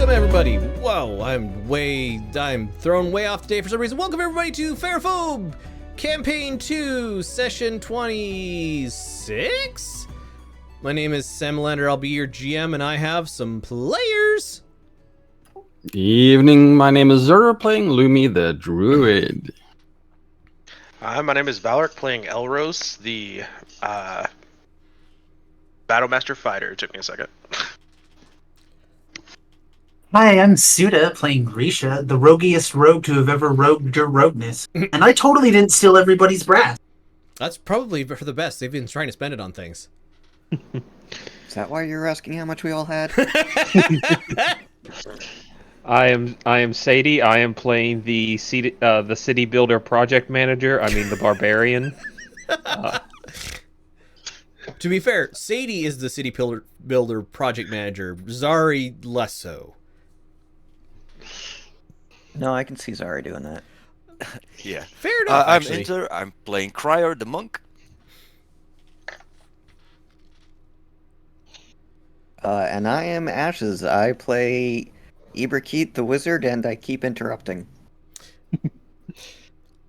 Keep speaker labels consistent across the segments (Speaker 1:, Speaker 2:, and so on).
Speaker 1: Welcome everybody. Whoa, I'm thrown way off today for some reason. Welcome everybody to Ferriphobe Campaign 2, Session 26. My name is Sam Lander. I'll be your GM, and I have some players.
Speaker 2: Evening, my name is Zura, playing Lumi the Druid.
Speaker 3: Hi, my name is Valork, playing Elros, the Battlemaster Fighter. It took me a second.
Speaker 4: Hi, I'm Suda, playing Grisha, the roguiest rogue to have ever rogued your rogueness. And I totally didn't steal everybody's brass.
Speaker 1: That's probably for the best. They've been trying to spend it on things.
Speaker 5: Is that why you're asking how much we all had?
Speaker 6: I am Sadie. I am playing the city builder project manager. I mean the barbarian.
Speaker 1: To be fair, Sadie is the city builder project manager. Zari less so.
Speaker 5: No, I can see Zari doing that.
Speaker 7: Yeah.
Speaker 1: Fair enough,
Speaker 7: I'm
Speaker 1: actually.
Speaker 7: Inter. I'm playing Cryer the monk.
Speaker 5: And I am Ashes. I play Ibrakeet the wizard, and I keep interrupting.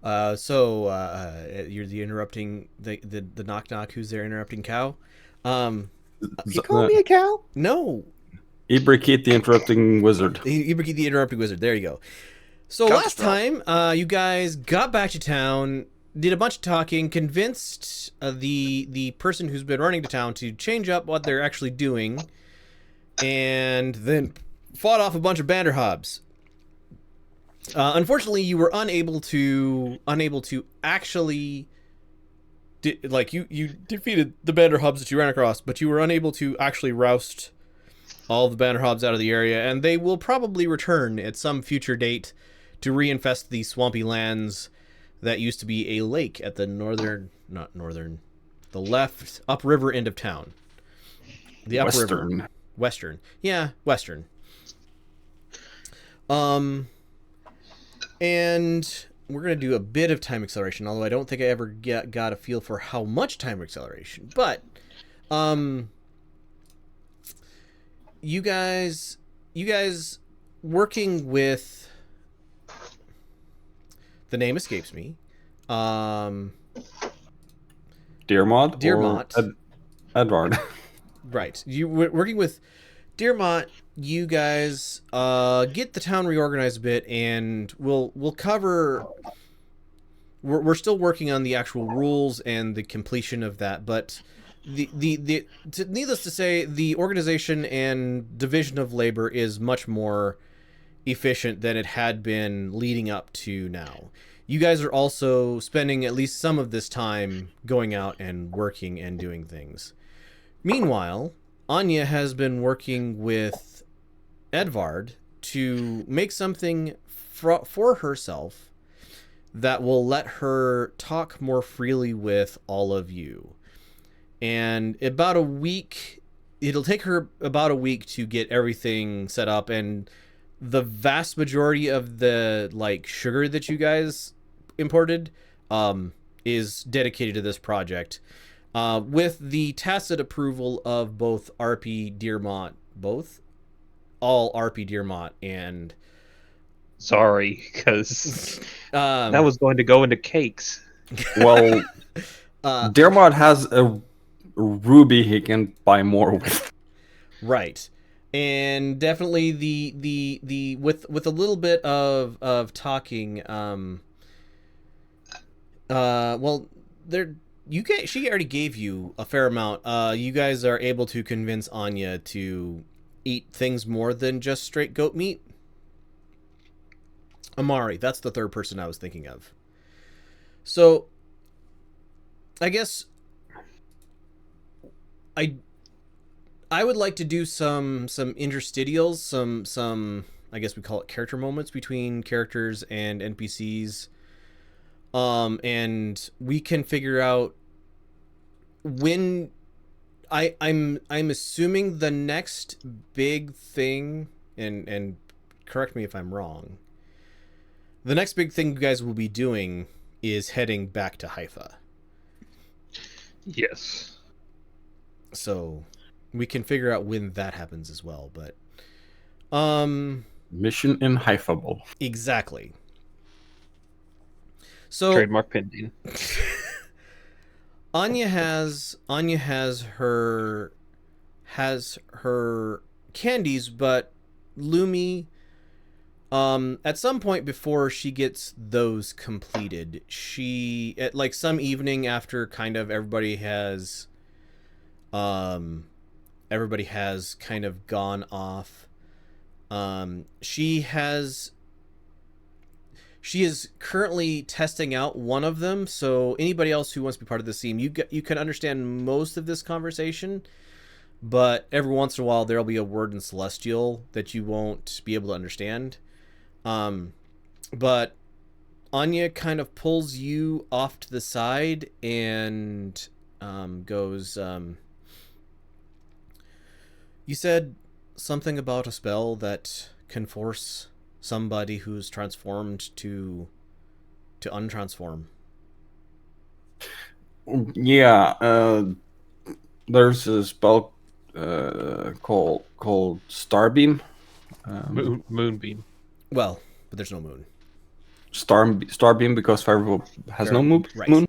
Speaker 1: You're the interrupting the knock knock. Who's there interrupting cow?
Speaker 5: You call me a cow?
Speaker 1: No,
Speaker 2: Ibrakeet the Interrupting Wizard.
Speaker 1: Ibrahim the interrupting wizard. There you go. So last time, you guys got back to town, did a bunch of talking, convinced the person who's been running the town to change up what they're actually doing, and then fought off a bunch of Banderhobs. Unfortunately, you were unable to actually, you defeated the Banderhobs that you ran across, but you were unable to actually roust all the Banderhobs out of the area, and they will probably return at some future date to reinfest the swampy lands that used to be a lake at the left upriver end of town. The upriver. Western. Yeah, western. And we're going to do a bit of time acceleration, although I don't think I ever got a feel for how much time acceleration. But, you guys working with, the name escapes me.
Speaker 2: Dearmont. Edvard.
Speaker 1: Right. You working with Dearmont, you guys get the town reorganized a bit, and we'll cover. We're still working on the actual rules and the completion of that, but needless to say, the organization and division of labor is much more efficient than it had been leading up to now. You guys are also spending at least some of this time going out and working and doing things. Meanwhile, Anya has been working with Edvard to make something for herself that will let her talk more freely with all of you. And it'll take her about a week to get everything set up, and the vast majority of the sugar that you guys imported is dedicated to this project, with the tacit approval of both RP Dearmont, all RP Dearmont, and
Speaker 6: Sorry, because that was going to go into cakes.
Speaker 2: Well, Dearmont has a ruby he can buy more with.
Speaker 1: Right. And definitely the with a little bit of talking, she already gave you a fair amount. You guys are able to convince Anya to eat things more than just straight goat meat. Amari, that's the third person I was thinking of. So I guess I would like to do some interstitials, some I guess we call it character moments between characters and NPCs. And we can figure out when I'm assuming the next big thing, and correct me if I'm wrong. The next big thing you guys will be doing is heading back to Haifa.
Speaker 6: Yes.
Speaker 1: So we can figure out when that happens as well, but
Speaker 2: Mission inhighable.
Speaker 1: Exactly. So
Speaker 6: Trademark pending.
Speaker 1: Anya has her candies, but Lumi, at some point before she gets those completed, she at like some evening after kind of everybody has kind of gone off, she is currently testing out one of them. So anybody else who wants to be part of this team, you can understand most of this conversation, but every once in a while there'll be a word in Celestial that you won't be able to understand. But Anya kind of pulls you off to the side and goes, you said something about a spell that can force somebody who's transformed to untransform.
Speaker 2: Yeah, there's a spell called Starbeam.
Speaker 6: Moonbeam.
Speaker 1: Well, but there's no moon.
Speaker 2: Starbeam because Ferriphobe has no moon.
Speaker 1: Right.
Speaker 2: Moon.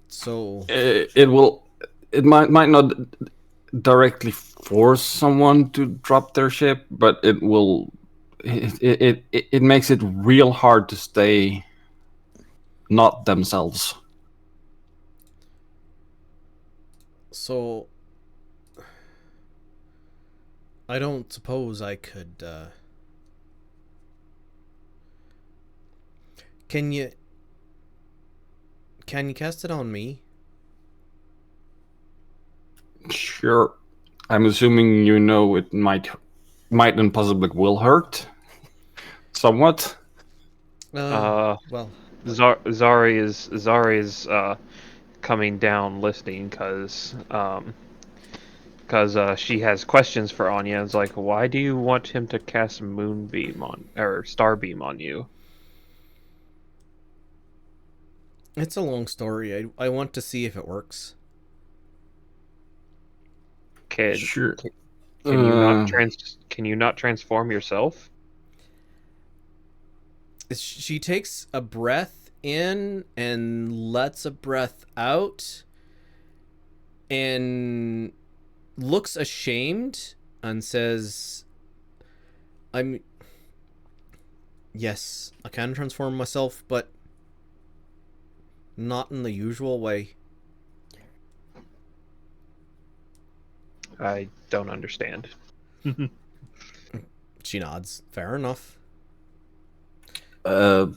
Speaker 1: So
Speaker 2: It might not directly force someone to drop their ship, but it will. It makes it real hard to stay not themselves.
Speaker 1: So I don't suppose I could. Can you cast it on me?
Speaker 2: Sure. I'm assuming you know it might and possibly will hurt somewhat.
Speaker 1: Well,
Speaker 6: Zari is coming down listening because she has questions for Anya. It's like, why do you want him to cast Moonbeam on or Starbeam on you?
Speaker 1: it's a long story. I want to see if it works.
Speaker 2: Sure.
Speaker 6: Can you not Can you not transform yourself?
Speaker 1: She takes a breath in and lets a breath out and looks ashamed and says, yes, I can transform myself, but not in the usual way.
Speaker 6: I don't understand.
Speaker 1: She nods. Fair enough.
Speaker 2: Do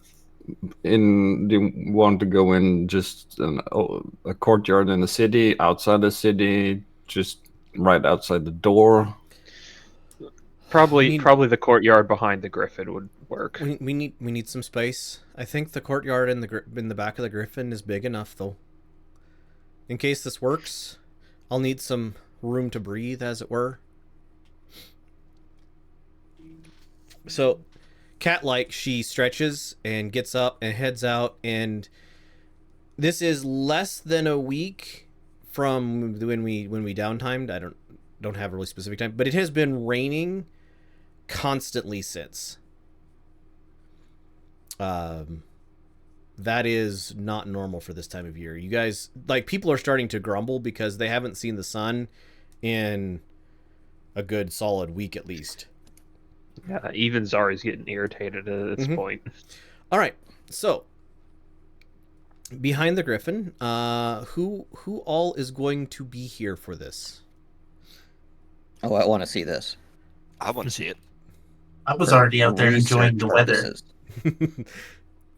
Speaker 2: you want to go in just a courtyard in the city, outside the city, just right outside the door?
Speaker 6: Probably the courtyard behind the Griffin would work.
Speaker 1: We need some space. I think the courtyard in the back of the Griffin is big enough, though. In case this works, I'll need some room to breathe, as it were. So, cat-like, she stretches and gets up and heads out, and this is less than a week from when we downtimed. I don't have a really specific time, but it has been raining constantly since. That is not normal for this time of year. You guys, like, people are starting to grumble because they haven't seen the sun in a good solid week at least.
Speaker 6: Yeah, even Zari's getting irritated at this point.
Speaker 1: All right, so behind the Griffin, who all is going to be here for this?
Speaker 5: Oh, I want to see this.
Speaker 7: I want to see it.
Speaker 4: I was already out there enjoying the weather.
Speaker 5: Purposes.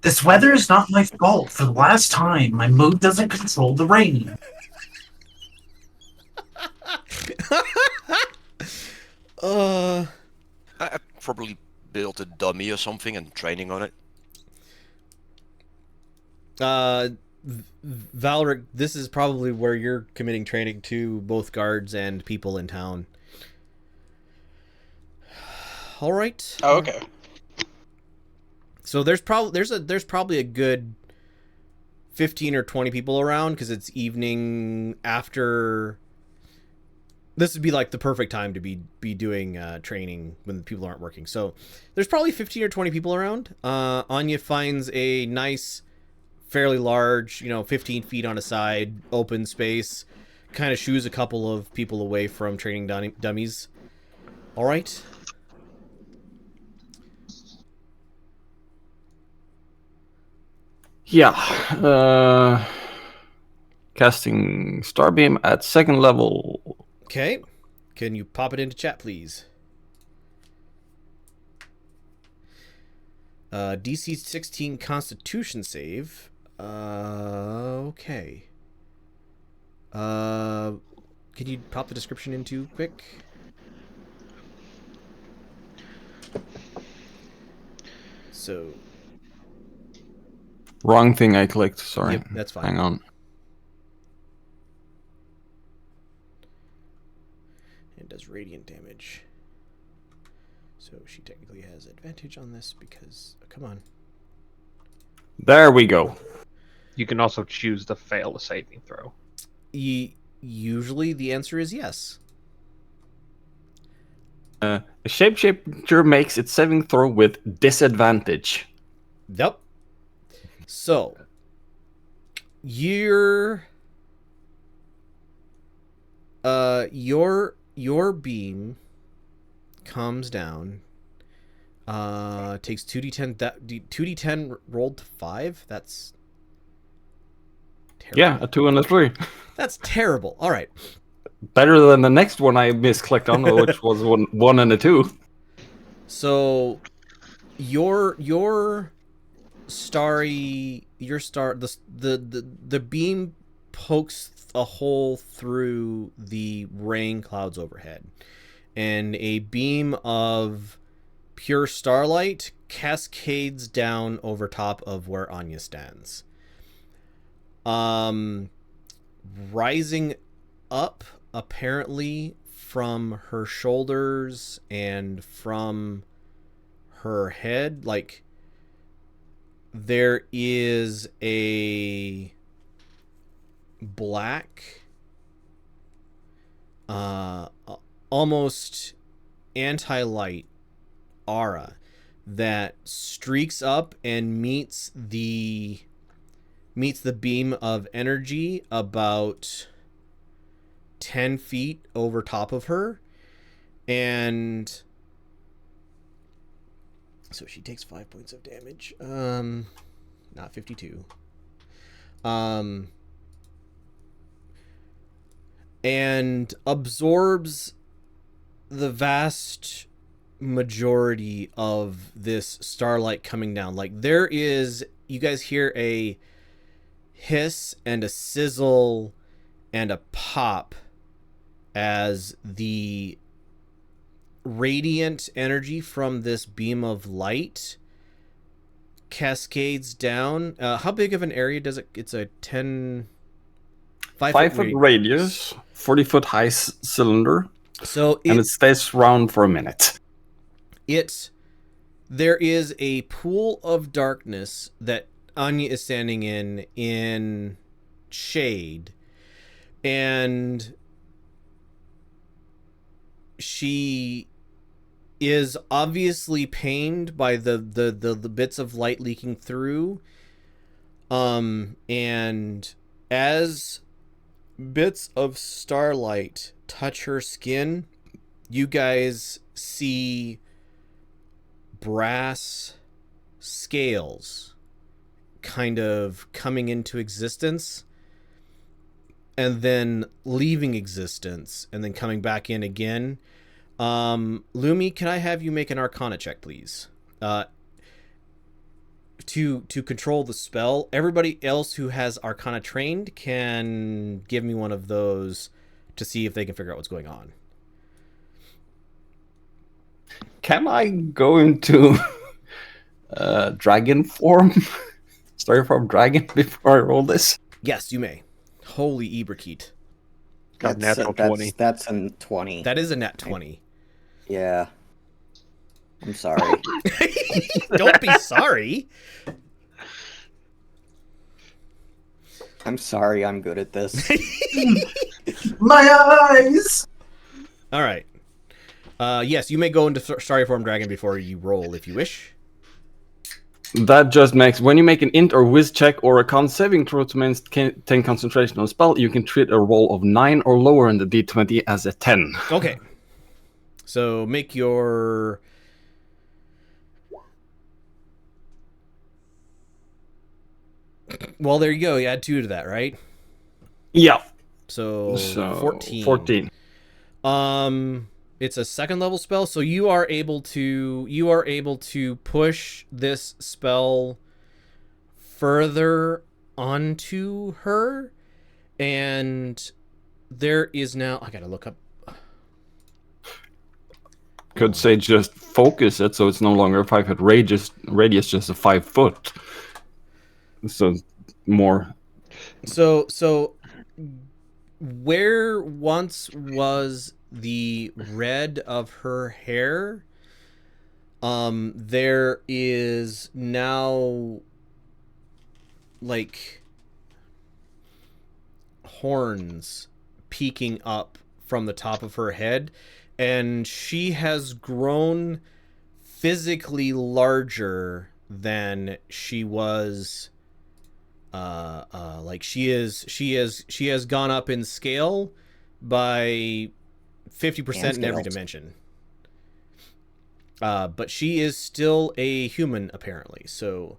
Speaker 4: This weather is not my fault. For the last time, my mood doesn't control the rain.
Speaker 7: I probably built a dummy or something and training on it.
Speaker 1: Valric, this is probably where you're committing training to both guards and people in town. All right.
Speaker 3: Oh, okay.
Speaker 1: So there's probably a good 15 or 20 people around because it's evening after. This would be like the perfect time to be doing training when the people aren't working. So there's probably 15 or 20 people around. Anya finds a nice, fairly large, 15 feet on a side, open space. Kind of shoos a couple of people away from training dummies. All right.
Speaker 2: Yeah. Casting Starbeam at 2nd level.
Speaker 1: Okay. Can you pop it into chat, please? DC 16 Constitution save. Okay. Can you pop the description into quick? So.
Speaker 2: Wrong thing I clicked. Sorry.
Speaker 1: Yep, that's fine.
Speaker 2: Hang on.
Speaker 1: It does radiant damage. So she technically has advantage on this because... Oh, come on.
Speaker 2: There we go.
Speaker 6: You can also choose to fail a saving throw.
Speaker 1: Usually the answer is yes.
Speaker 2: A shapeshifter makes its saving throw with disadvantage.
Speaker 1: Yep. So, your beam comes down. Takes 2d10. That 2d10 rolled to 5. That's terrible.
Speaker 2: Yeah, a 2 and a 3.
Speaker 1: That's terrible. All right.
Speaker 2: Better than the next one I misclicked on, which was 1 and a 2.
Speaker 1: So, your the beam pokes a hole through the rain clouds overhead, and a beam of pure starlight cascades down over top of where Anya stands. Rising up apparently from her shoulders and from her head, like there is a black almost anti-light aura that streaks up and meets the beam of energy about 10 feet over top of her, and so she takes 5 points of damage. Not 52. And absorbs the vast majority of this starlight coming down. Like, there is, you guys hear a hiss and a sizzle and a pop as the radiant energy from this beam of light cascades down. How big of an area does it? It's a
Speaker 2: 5-foot radius, 40-foot high cylinder.
Speaker 1: So
Speaker 2: and it stays round for a minute.
Speaker 1: There is a pool of darkness that Anya is standing in shade, and she is obviously pained by the bits of light leaking through, and as bits of starlight touch her skin, you guys see brass scales kind of coming into existence and then leaving existence and then coming back in again. Lumi, can I have you make an Arcana check, please? To control the spell. Everybody else who has Arcana trained can give me one of those to see if they can figure out what's going on.
Speaker 2: Can I go into dragon form? Start from dragon before I roll this?
Speaker 1: Yes, you may. Holy Ibrakeet.
Speaker 6: Got natural 20.
Speaker 5: That's a 20.
Speaker 1: That is a nat 20.
Speaker 5: Yeah. I'm sorry.
Speaker 1: Don't be sorry.
Speaker 5: I'm sorry, I'm good at this.
Speaker 4: My eyes!
Speaker 1: All right. Yes, you may go into Starry-form Dragon before you roll if you wish.
Speaker 2: That just makes when you make an int or whiz check or a con saving throw to maintain 10 concentration on a spell, you can treat a roll of 9 or lower in the d20 as a 10.
Speaker 1: Okay. So make your. Well, there you go. You add 2 to that, right?
Speaker 2: Yeah.
Speaker 1: So,
Speaker 2: So
Speaker 1: 14.
Speaker 2: 14.
Speaker 1: It's a second level spell, so you are able to push this spell further onto her, and there is now. I gotta look up.
Speaker 2: Could say just focus it so it's no longer a 5 foot radius, just a 5 foot. So more.
Speaker 1: So where once was the red of her hair, there is now like horns peeking up from the top of her head, and she has grown physically larger than she was. Like she has gone up in scale by 50% in every dimension. But she is still a human apparently. So,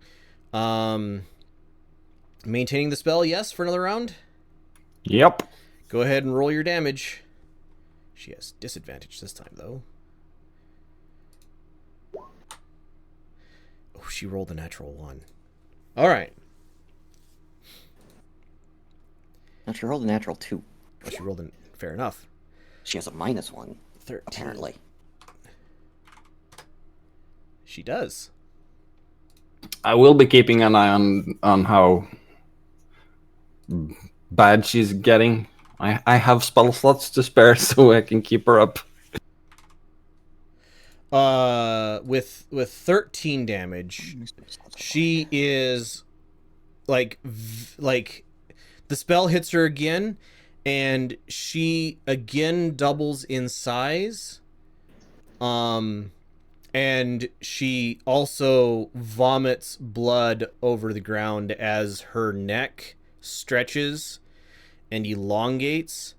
Speaker 1: maintaining the spell, yes, for another round.
Speaker 2: Yep.
Speaker 1: Go ahead and roll your damage. She has disadvantage this time though. Oh, she rolled a natural 1. All right.
Speaker 5: No, she rolled a natural 2.
Speaker 1: Oh, she rolled fair enough.
Speaker 5: She has a -1,
Speaker 1: 13.
Speaker 5: apparently.
Speaker 1: She does.
Speaker 2: I will be keeping an eye on how bad she's getting. I have spell slots to spare, so I can keep her up.
Speaker 1: With 13 damage, she is like the spell hits her again, and she again doubles in size. And she also vomits blood over the ground as her neck stretches and elongates,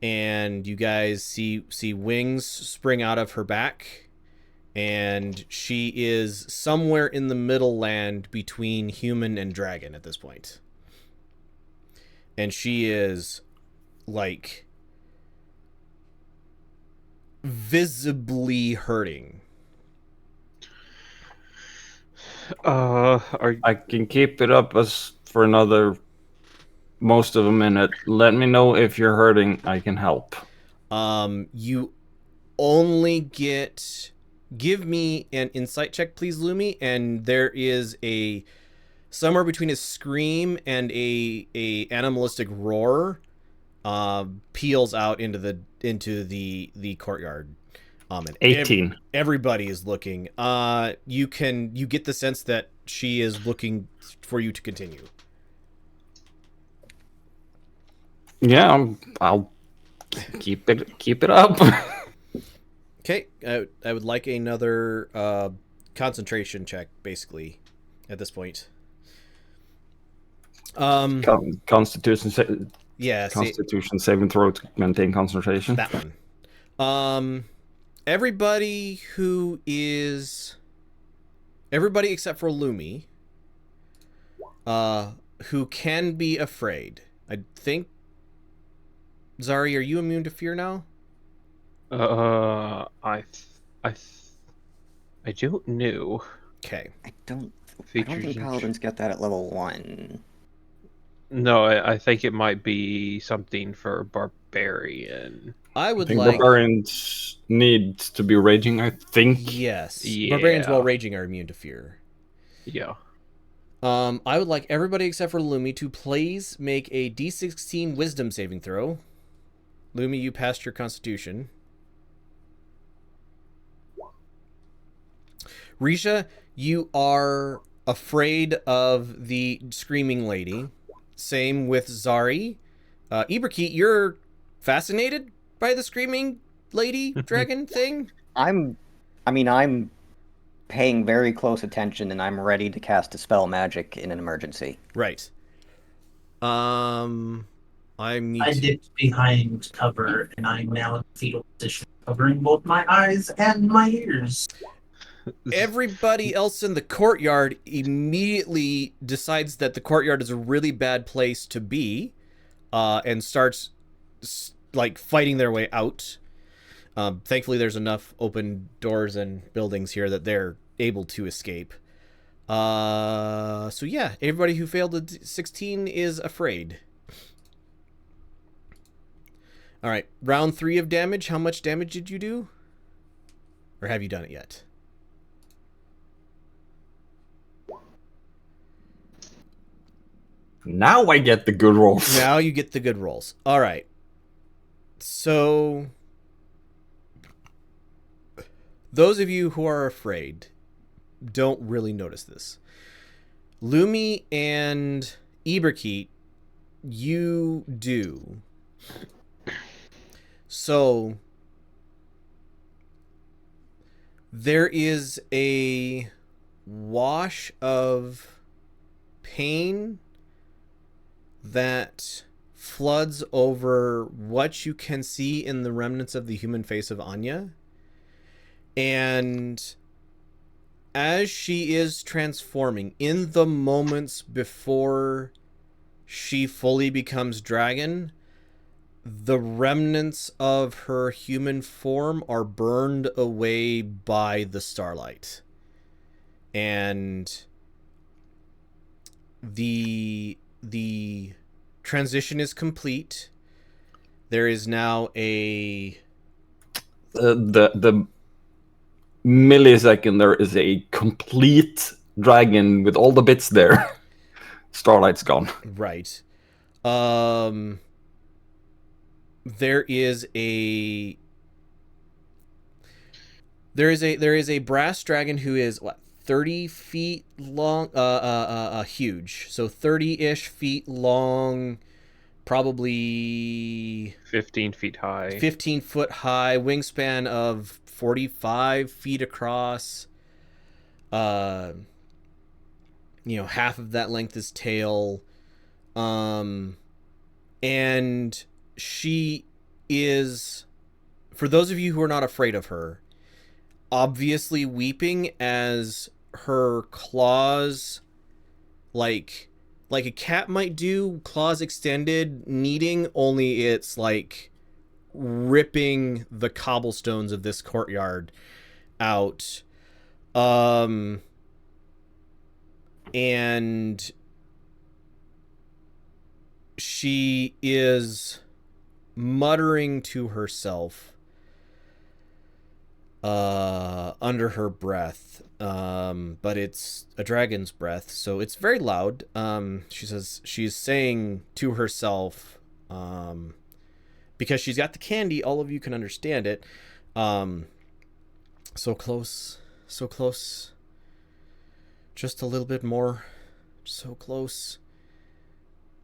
Speaker 1: and you guys see wings spring out of her back, and she is somewhere in the middle land between human and dragon at this point. And she is like visibly hurting.
Speaker 2: I can keep it up as for another most of a minute. Let me know if you're hurting. I can help.
Speaker 1: You only give me an insight check, please, Lumi, and there is a somewhere between a scream and a animalistic roar peels out into the courtyard. And
Speaker 2: 18.
Speaker 1: Everybody is looking. You get the sense that she is looking for you to continue.
Speaker 2: Yeah, I'll keep it up.
Speaker 1: Okay, I would like another concentration check, basically, at this point.
Speaker 2: Constitution saving throw to maintain concentration.
Speaker 1: That one. Everybody except for Lumi, who can be afraid. I think. Zari, are you immune to fear now?
Speaker 6: I don't know.
Speaker 1: Okay.
Speaker 5: I don't
Speaker 6: Features
Speaker 5: think
Speaker 6: and
Speaker 5: paladins get that at level 1.
Speaker 6: No, I think it might be something for barbarian.
Speaker 1: I
Speaker 2: I
Speaker 1: would
Speaker 2: think
Speaker 1: like.
Speaker 2: barbarians need to be raging, I think.
Speaker 1: Yes.
Speaker 6: Yeah.
Speaker 1: Barbarians while raging are immune to fear.
Speaker 6: Yeah.
Speaker 1: I would like everybody except for Lumi to please make a D16 Wisdom saving throw. Lumi, you passed your Constitution. Risha, you are afraid of the screaming lady. Same with Zari. Iberkeet, you're fascinated by the screaming lady dragon thing?
Speaker 5: I'm paying very close attention, and I'm ready to cast a spell magic in an emergency.
Speaker 1: Right. I need
Speaker 4: I
Speaker 1: to...
Speaker 4: dipped behind cover, and I'm now in fetal position, covering both my eyes and my ears.
Speaker 1: Everybody else in the courtyard immediately decides that the courtyard is a really bad place to be, and starts like fighting their way out. Thankfully, there's enough open doors and buildings here that they're able to escape. So yeah, everybody who failed at 16 is afraid. All right, round 3 of damage. How much damage did you do? Or have you done it yet?
Speaker 2: Now I get the good rolls.
Speaker 1: Now you get the good rolls. All right. So those of you who are afraid don't really notice this. Lumi and Iberkeet, you do. So there is a wash of pain that floods over what you can see in the remnants of the human face of Anya. And as she is transforming, in the moments before she fully becomes dragon, the remnants of her human form are burned away by the starlight. And the transition is complete. There is now a
Speaker 2: The millisecond there is a complete dragon with all the bits there. Starlight's gone.
Speaker 1: right. There is a brass dragon who is what, 30 feet long, huge. So 30-ish feet long, probably
Speaker 6: 15 feet high.
Speaker 1: 15 foot high, wingspan of 45 feet across. Half of that length is tail. And she is, for those of you who are not afraid of her, obviously weeping as her claws, like a cat might do, claws extended, kneading, only it's like ripping the cobblestones of this courtyard out. And she is muttering to herself under her breath, but it's a dragon's breath, so it's very loud. She says she's saying to herself, because she's got the candy, all of you can understand it. So close, just a little bit more, so close.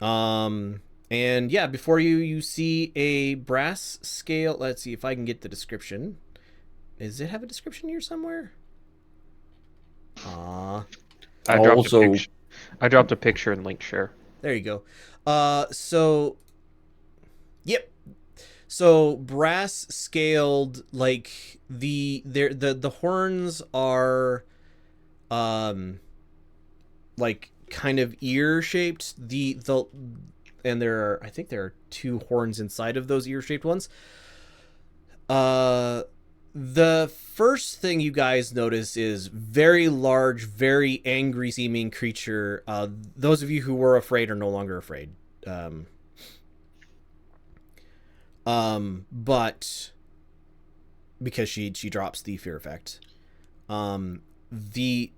Speaker 1: And yeah, before you see a brass scale. Let's see if I can get the description. Does it have a description here somewhere?
Speaker 6: I dropped a picture in link share.
Speaker 1: There you go. Yep. So brass scaled, like the horns are like kind of ear shaped. And I think there are 2 horns inside of those ear shaped ones. The first thing you guys notice is very large, very angry seeming creature. Those of you who were afraid are no longer afraid. But because she drops the fear effect. The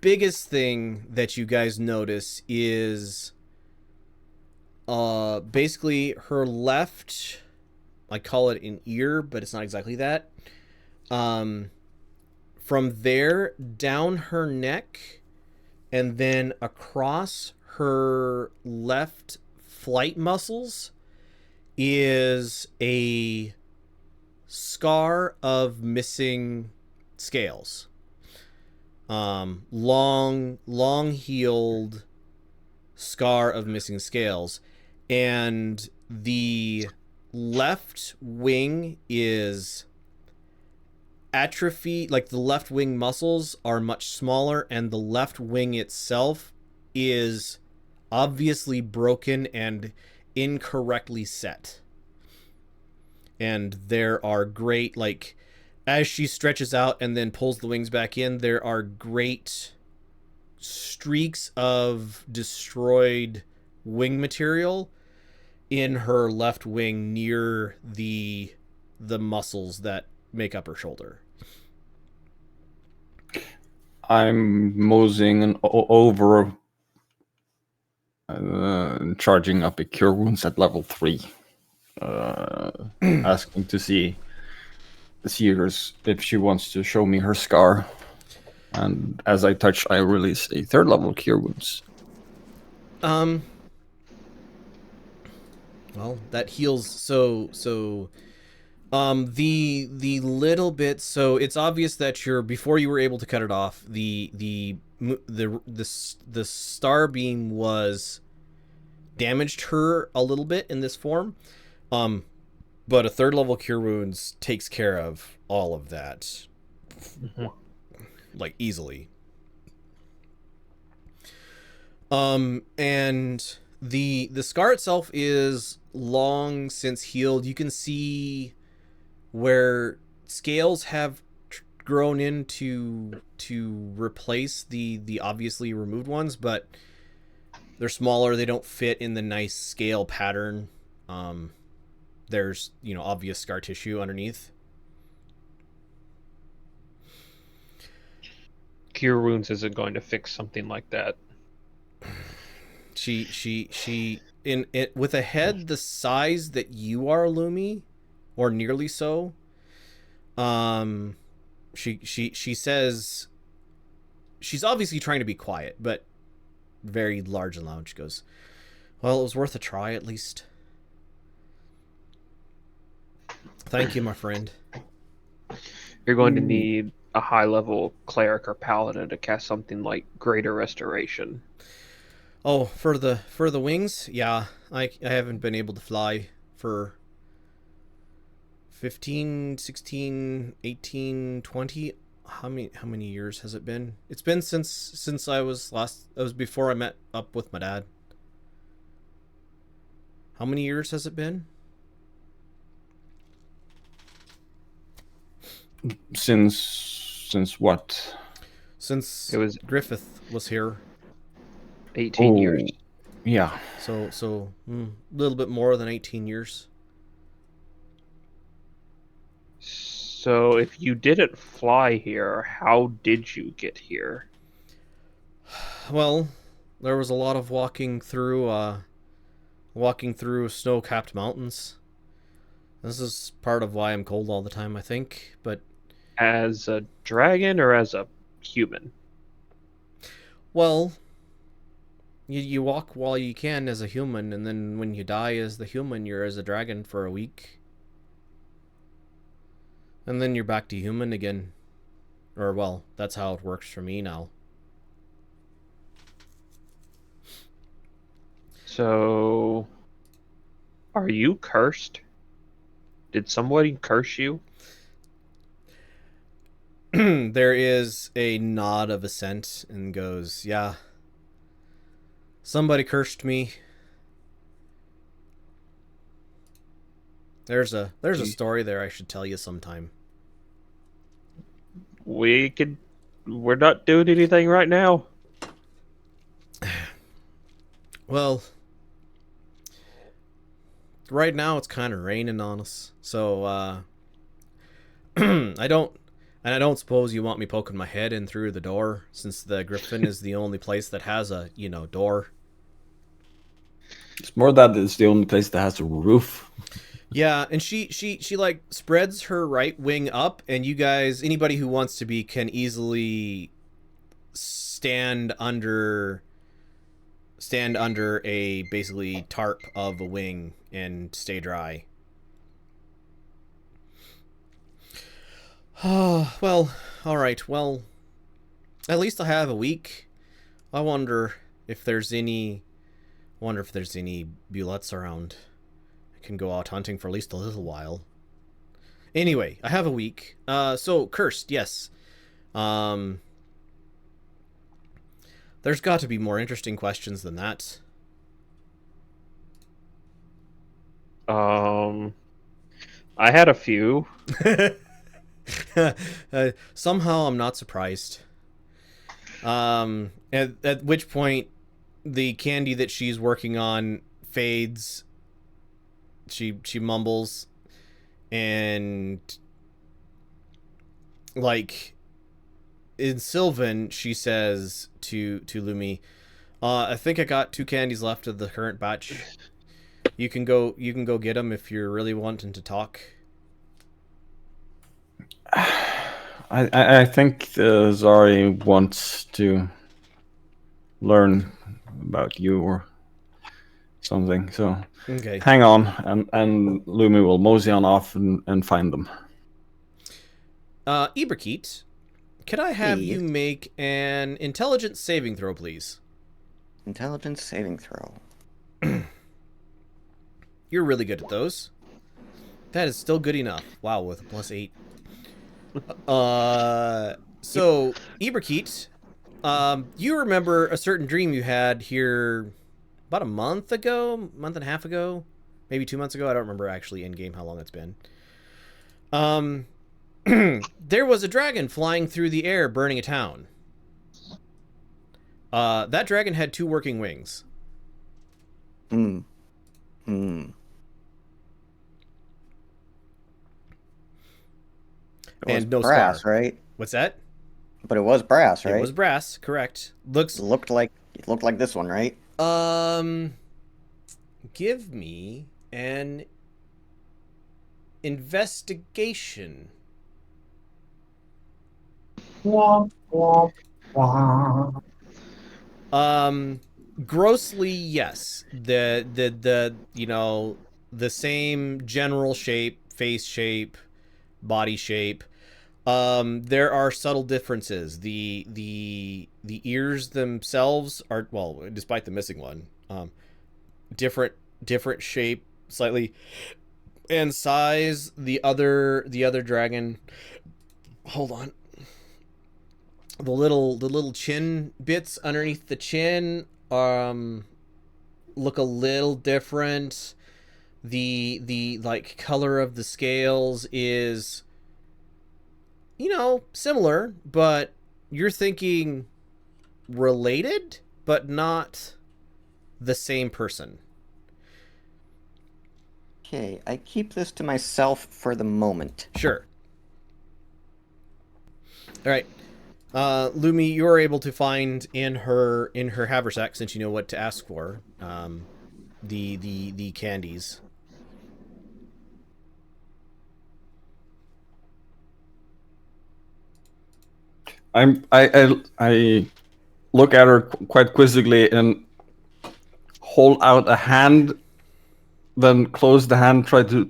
Speaker 1: biggest thing that you guys notice is basically her left, I call it an ear, but it's not exactly that. From there down her neck and then across her left flight muscles is a scar of missing scales. Long healed scar of missing scales, and the left wing is atrophy. Like, the left wing muscles are much smaller, and the left wing itself is obviously broken and incorrectly set. And there are great, like, as she stretches out and then pulls the wings back in, there are great streaks of destroyed wing material in her left wing near the muscles that make up her shoulder.
Speaker 2: I'm moseying over, charging up a cure wounds at level 3, asking to see if she wants to show me her scar. And as I touch, I release a 3rd level cure wounds.
Speaker 1: Well, that heals. So the little bit. So it's obvious that before you were able to cut it off, the star beam was damaged her a little bit in this form. But a 3rd level cure wounds takes care of all of that, like, easily. And the scar itself is long since healed. You can see where scales have grown in to replace the obviously removed ones, but they're smaller. They don't fit in the nice scale pattern. There's, obvious scar tissue underneath.
Speaker 6: Cure wounds isn't going to fix something like that.
Speaker 1: She in it with a head the size that you are, Lumi, or nearly so. She says she's obviously trying to be quiet, but very large and loud. She goes, "Well, it was worth a try, at least. Thank you, my friend."
Speaker 6: You're going to need a high-level cleric or paladin to cast something like Greater Restoration.
Speaker 1: Oh, for the wings? Yeah, I haven't been able to fly for 15, 16, 18, 20. How many years has it been? It's been since I was before I met up with my dad. How many years has it been?
Speaker 2: Since what?
Speaker 1: Since
Speaker 6: It was
Speaker 1: Griffith was here.
Speaker 6: 18 years.
Speaker 2: Yeah.
Speaker 1: So a little bit more than 18 years.
Speaker 6: So if you didn't fly here, how did you get here?
Speaker 1: Well, there was a lot of walking through snow-capped mountains. This is part of why I'm cold all the time, I think, but
Speaker 6: As a dragon or as a human?
Speaker 1: well, you walk while you can as a human, and then when you die as the human, you're as a dragon for a week. And then you're back to human again. Or, well, that's how it works for me now.
Speaker 6: So, are you cursed? Did somebody curse you?
Speaker 1: There is a nod of assent and goes, "Yeah. Somebody cursed me." There's a story there I should tell you sometime.
Speaker 6: We're not doing anything right now.
Speaker 1: Well, right now it's kind of raining on us, so I don't suppose you want me poking my head in through the door, since the Griffin is the only place that has a door.
Speaker 2: It's more that it's the only place that has a roof.
Speaker 1: Yeah, and she like spreads her right wing up, and you guys, anybody who wants to be, can easily stand under stand under a basically tarp of a wing and stay dry. Oh, well, all right. Well, at least I have a week. I wonder if there's any bullets around. I can go out hunting for at least a little while. Anyway, I have a week. So cursed, yes. There's got to be more interesting questions than that.
Speaker 6: I had a few.
Speaker 1: Somehow I'm not surprised. At which point the candy that she's working on fades. She mumbles, and like in Sylvan, she says to Lumi, I think I got 2 candies left of the current batch. You can go get them if you're really wanting to talk.
Speaker 2: I think Zari wants to learn about you or something. So
Speaker 1: Okay.
Speaker 2: hang on, and Lumi will mosey on off and find them.
Speaker 1: Iberkeet, could I have
Speaker 5: Please.
Speaker 1: you make an intelligence saving throw, please?
Speaker 5: Intelligence saving throw.
Speaker 1: You're really good at those. That is still good enough. Wow, with a +8. So Iberkeet, you remember a certain dream you had here about a month and a half ago, maybe 2 months ago. I don't remember actually in game how long it's been. There was a dragon flying through the air, burning a town. That dragon had 2 working wings.
Speaker 5: Hmm. It was
Speaker 1: And no
Speaker 5: brass,
Speaker 1: scar.
Speaker 5: right?
Speaker 1: What's that?
Speaker 5: But it was brass, right?
Speaker 1: It was brass, correct.
Speaker 5: It looked like this one, right?
Speaker 1: Give me an investigation.
Speaker 4: Womp, womp, womp.
Speaker 1: Grossly, yes. The the same general shape, face shape, body shape. There are subtle differences. The ears themselves are, well, despite the missing one, different shape slightly, and size. The other dragon. Hold on. The little chin bits underneath the chin look a little different. The like color of the scales is, similar, but you're thinking related, but not the same person.
Speaker 5: Okay, I keep this to myself for the moment.
Speaker 1: Sure. All right. Lumi, you are able to find in her haversack, since you know what to ask for, the candies.
Speaker 2: I look at her quite quizzically and hold out a hand, then close the hand, try to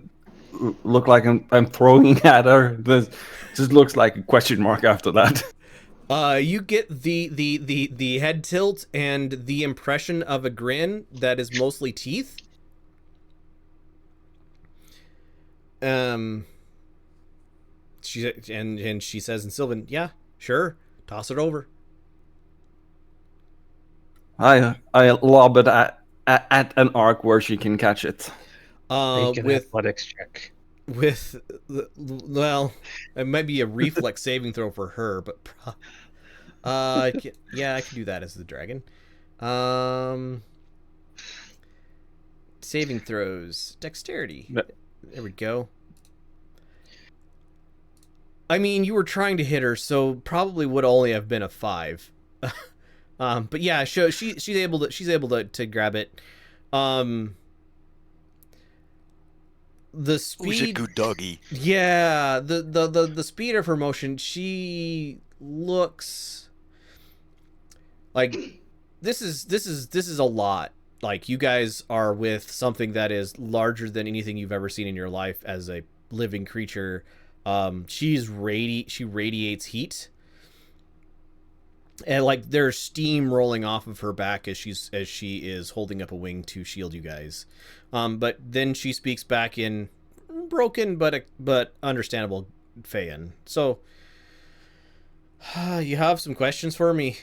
Speaker 2: look like I'm throwing at her. This just looks like a question mark after that.
Speaker 1: You get the head tilt and the impression of a grin that is mostly teeth. She says in Sylvan, "Yeah, sure, toss it over."
Speaker 2: I lob it at an arc where she can catch it.
Speaker 6: Make an
Speaker 1: With
Speaker 6: athletics check.
Speaker 1: well, it might be a reflex saving throw for her, but yeah, I can do that as the dragon. Saving throws, dexterity. There we go. I mean, you were trying to hit her, so probably would only have been a 5. But yeah, she's able to grab it. The speed.
Speaker 7: Who's a good doggy?
Speaker 1: Yeah, the speed of her motion. She looks like this is a lot. Like, you guys are with something that is larger than anything you've ever seen in your life as a living creature. She radiates heat, and like there's steam rolling off of her back as she is holding up a wing to shield you guys. But then she speaks back in broken but understandable Feyan. So, you have some questions for me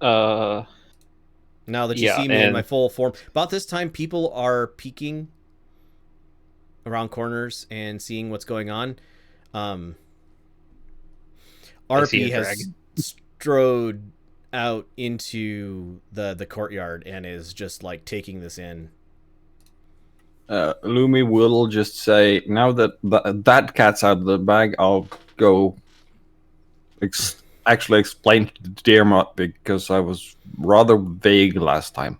Speaker 6: Uh,
Speaker 1: now that you
Speaker 6: Yeah,
Speaker 1: see me in
Speaker 6: and-
Speaker 1: my full form. About this time, people are peeking around corners and seeing what's going on.
Speaker 6: I see
Speaker 1: RP
Speaker 6: a
Speaker 1: has
Speaker 6: dragon.
Speaker 1: strode out into the courtyard and is just like taking this in.
Speaker 2: Lumi will just say, now that that cat's out of the bag, I'll go actually explain to Dearmot, because I was rather vague last time.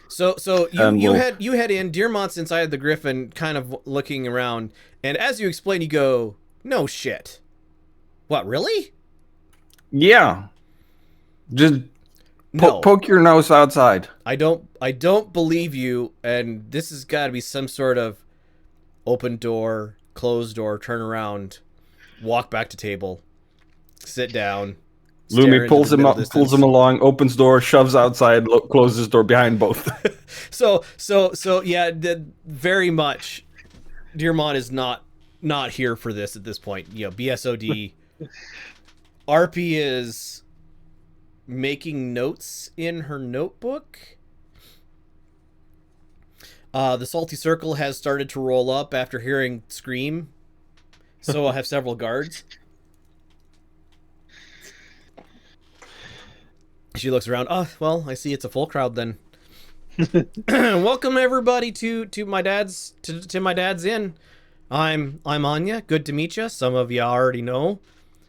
Speaker 1: So
Speaker 2: And
Speaker 1: you
Speaker 2: we'll-
Speaker 1: head in. Dearmont's inside the Griffin, kind of looking around, and as you explain, you go, "No shit. What, really?
Speaker 2: Yeah. Just
Speaker 1: No,
Speaker 2: poke your nose outside.
Speaker 1: I don't believe you." And this has got to be some sort of open door, closed door, turn around, walk back to table, sit down. stare
Speaker 2: Lumi
Speaker 1: into
Speaker 2: pulls
Speaker 1: the
Speaker 2: him
Speaker 1: middle
Speaker 2: up,
Speaker 1: distance.
Speaker 2: pulls him along, opens door, shoves outside, closes door behind both.
Speaker 1: So yeah, very much. Dearmont is not here for this at this point. You know, BSOD. RP is making notes in her notebook. The salty circle has started to roll up after hearing scream, so I'll have several guards. She looks around. Oh, well, I see it's a full crowd then. Welcome everybody to my dad's inn. I'm Anya. Good to meet you. Some of you already know.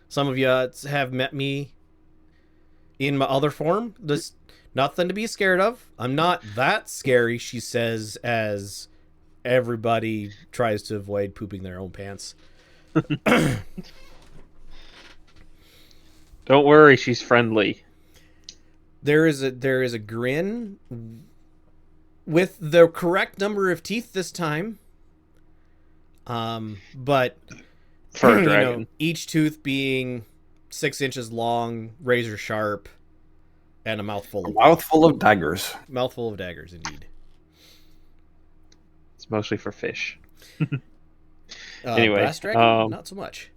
Speaker 1: Some of you have met me in my other form. There's nothing to be scared of. I'm not that scary, she says, as everybody tries to avoid pooping their own pants.
Speaker 6: Don't worry, she's friendly.
Speaker 1: There is a grin with the correct number of teeth this time. But
Speaker 6: For a
Speaker 1: you
Speaker 6: dragon.
Speaker 1: know, each tooth being 6 inches long, razor sharp, and a mouthful
Speaker 2: of daggers.
Speaker 1: mouthful of daggers, indeed.
Speaker 6: It's mostly for fish. Anyway,
Speaker 1: Brass dragon, not so much.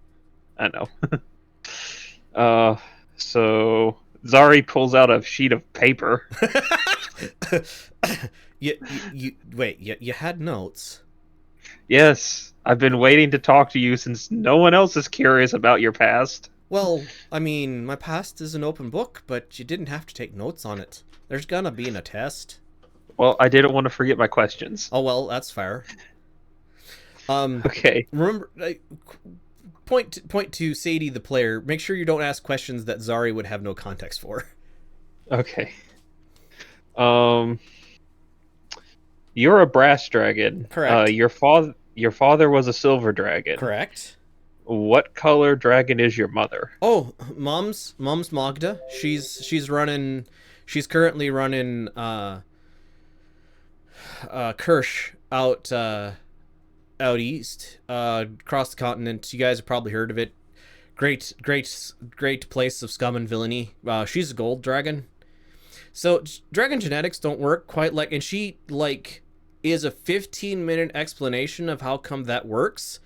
Speaker 6: I know. So Zari pulls out a sheet of paper.
Speaker 1: You had notes.
Speaker 6: Yes, I've been waiting to talk to you since no one else is curious about your past.
Speaker 1: Well, I mean, my past is an open book, but you didn't have to take notes on it. There's gonna be a test.
Speaker 6: Well, I didn't want to forget my questions.
Speaker 1: Oh well, that's fair.
Speaker 6: Okay.
Speaker 1: Remember, point to Sadie the player. Make sure you don't ask questions that Zari would have no context for.
Speaker 6: Okay. You're a brass dragon.
Speaker 1: Correct.
Speaker 6: Your father was a silver dragon.
Speaker 1: Correct.
Speaker 6: What color dragon is your mother?
Speaker 1: Oh, mom's Magda. She's currently running Kirsch out east, across the continent. You guys have probably heard of it. Great place of scum and villainy. She's a gold dragon. So dragon genetics don't work quite like, and she is a 15-minute explanation of how come that works.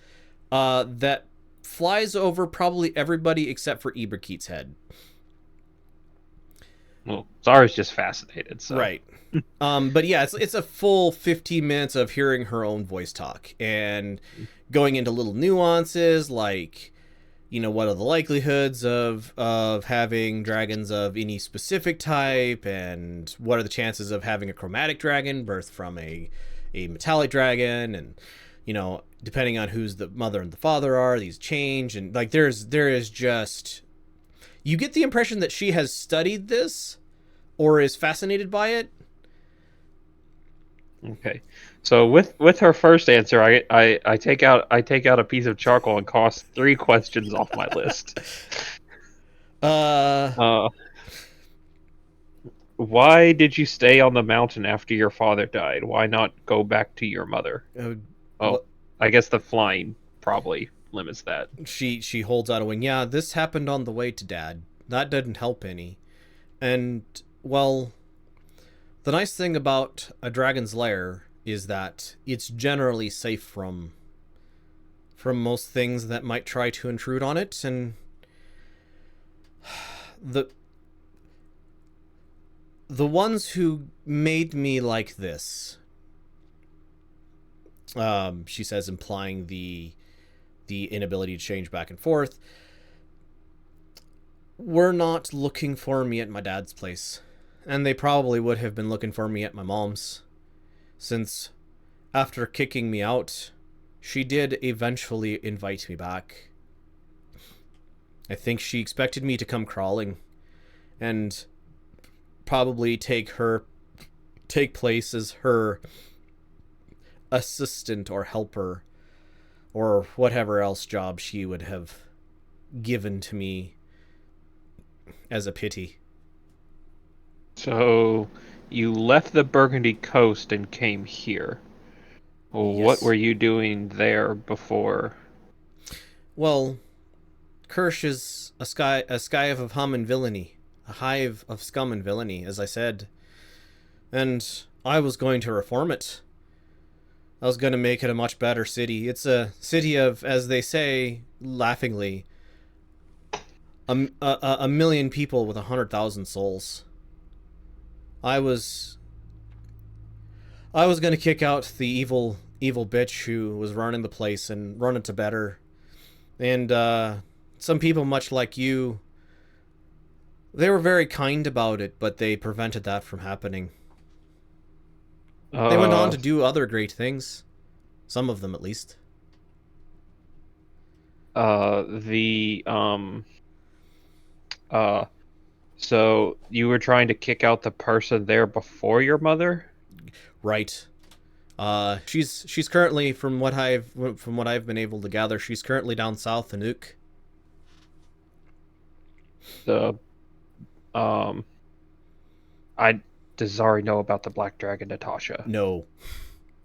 Speaker 1: That flies over probably everybody except for Eberkeit's head.
Speaker 6: Well, Zara's just fascinated. So.
Speaker 1: Right. But yeah, it's a full 15 minutes of hearing her own voice talk and going into little nuances like, you know, what are the likelihoods of having dragons of any specific type, and what are the chances of having a chromatic dragon birthed from a metallic dragon, and, you know, depending on who's the mother and the father are, these change, and like there is just, you get the impression that she has studied this or is fascinated by it.
Speaker 6: Okay. So with her first answer, I take out a piece of charcoal and cross 3 questions off my list.
Speaker 1: Uh,
Speaker 6: Uh, why did you stay on the mountain after your father died? Why not go back to your mother?
Speaker 1: uh,
Speaker 6: Oh, I guess the flying probably limits that.
Speaker 1: she holds out a wing. Yeah, this happened on the way to Dad. That didn't help any. And well, the nice thing about a dragon's lair is that it's generally safe from most things that might try to intrude on it, and the the ones who made me like this, she says, implying the inability to change back and forth, were not looking for me at my dad's place, and they probably would have been looking for me at my mom's, since after kicking me out, she did eventually invite me back. I think she expected me to come crawling and probably take place as her assistant or helper or whatever else job she would have given to me as a pity.
Speaker 6: So you left the Burgundy coast and came here. What
Speaker 1: Yes.
Speaker 6: were you doing there before?
Speaker 1: Well, Kirsch is a skyve of hum and villainy, a hive of scum and villainy, as I said. And I was going to reform it. I was going to make it a much better city. It's a city of, as they say, laughingly, a million people with 100,000 souls. I was going to kick out the evil bitch who was running the place and run it to better. And some people, much like you, they were very kind about it, but they prevented that from happening. They went on to do other great things. Some of them, at least.
Speaker 6: So you were trying to kick out the person there before your mother?
Speaker 1: Right. She's currently, from what I've been able to gather, she's currently down south in Ook.
Speaker 6: The does Zari know about the Black Dragon, Natasha?
Speaker 1: No.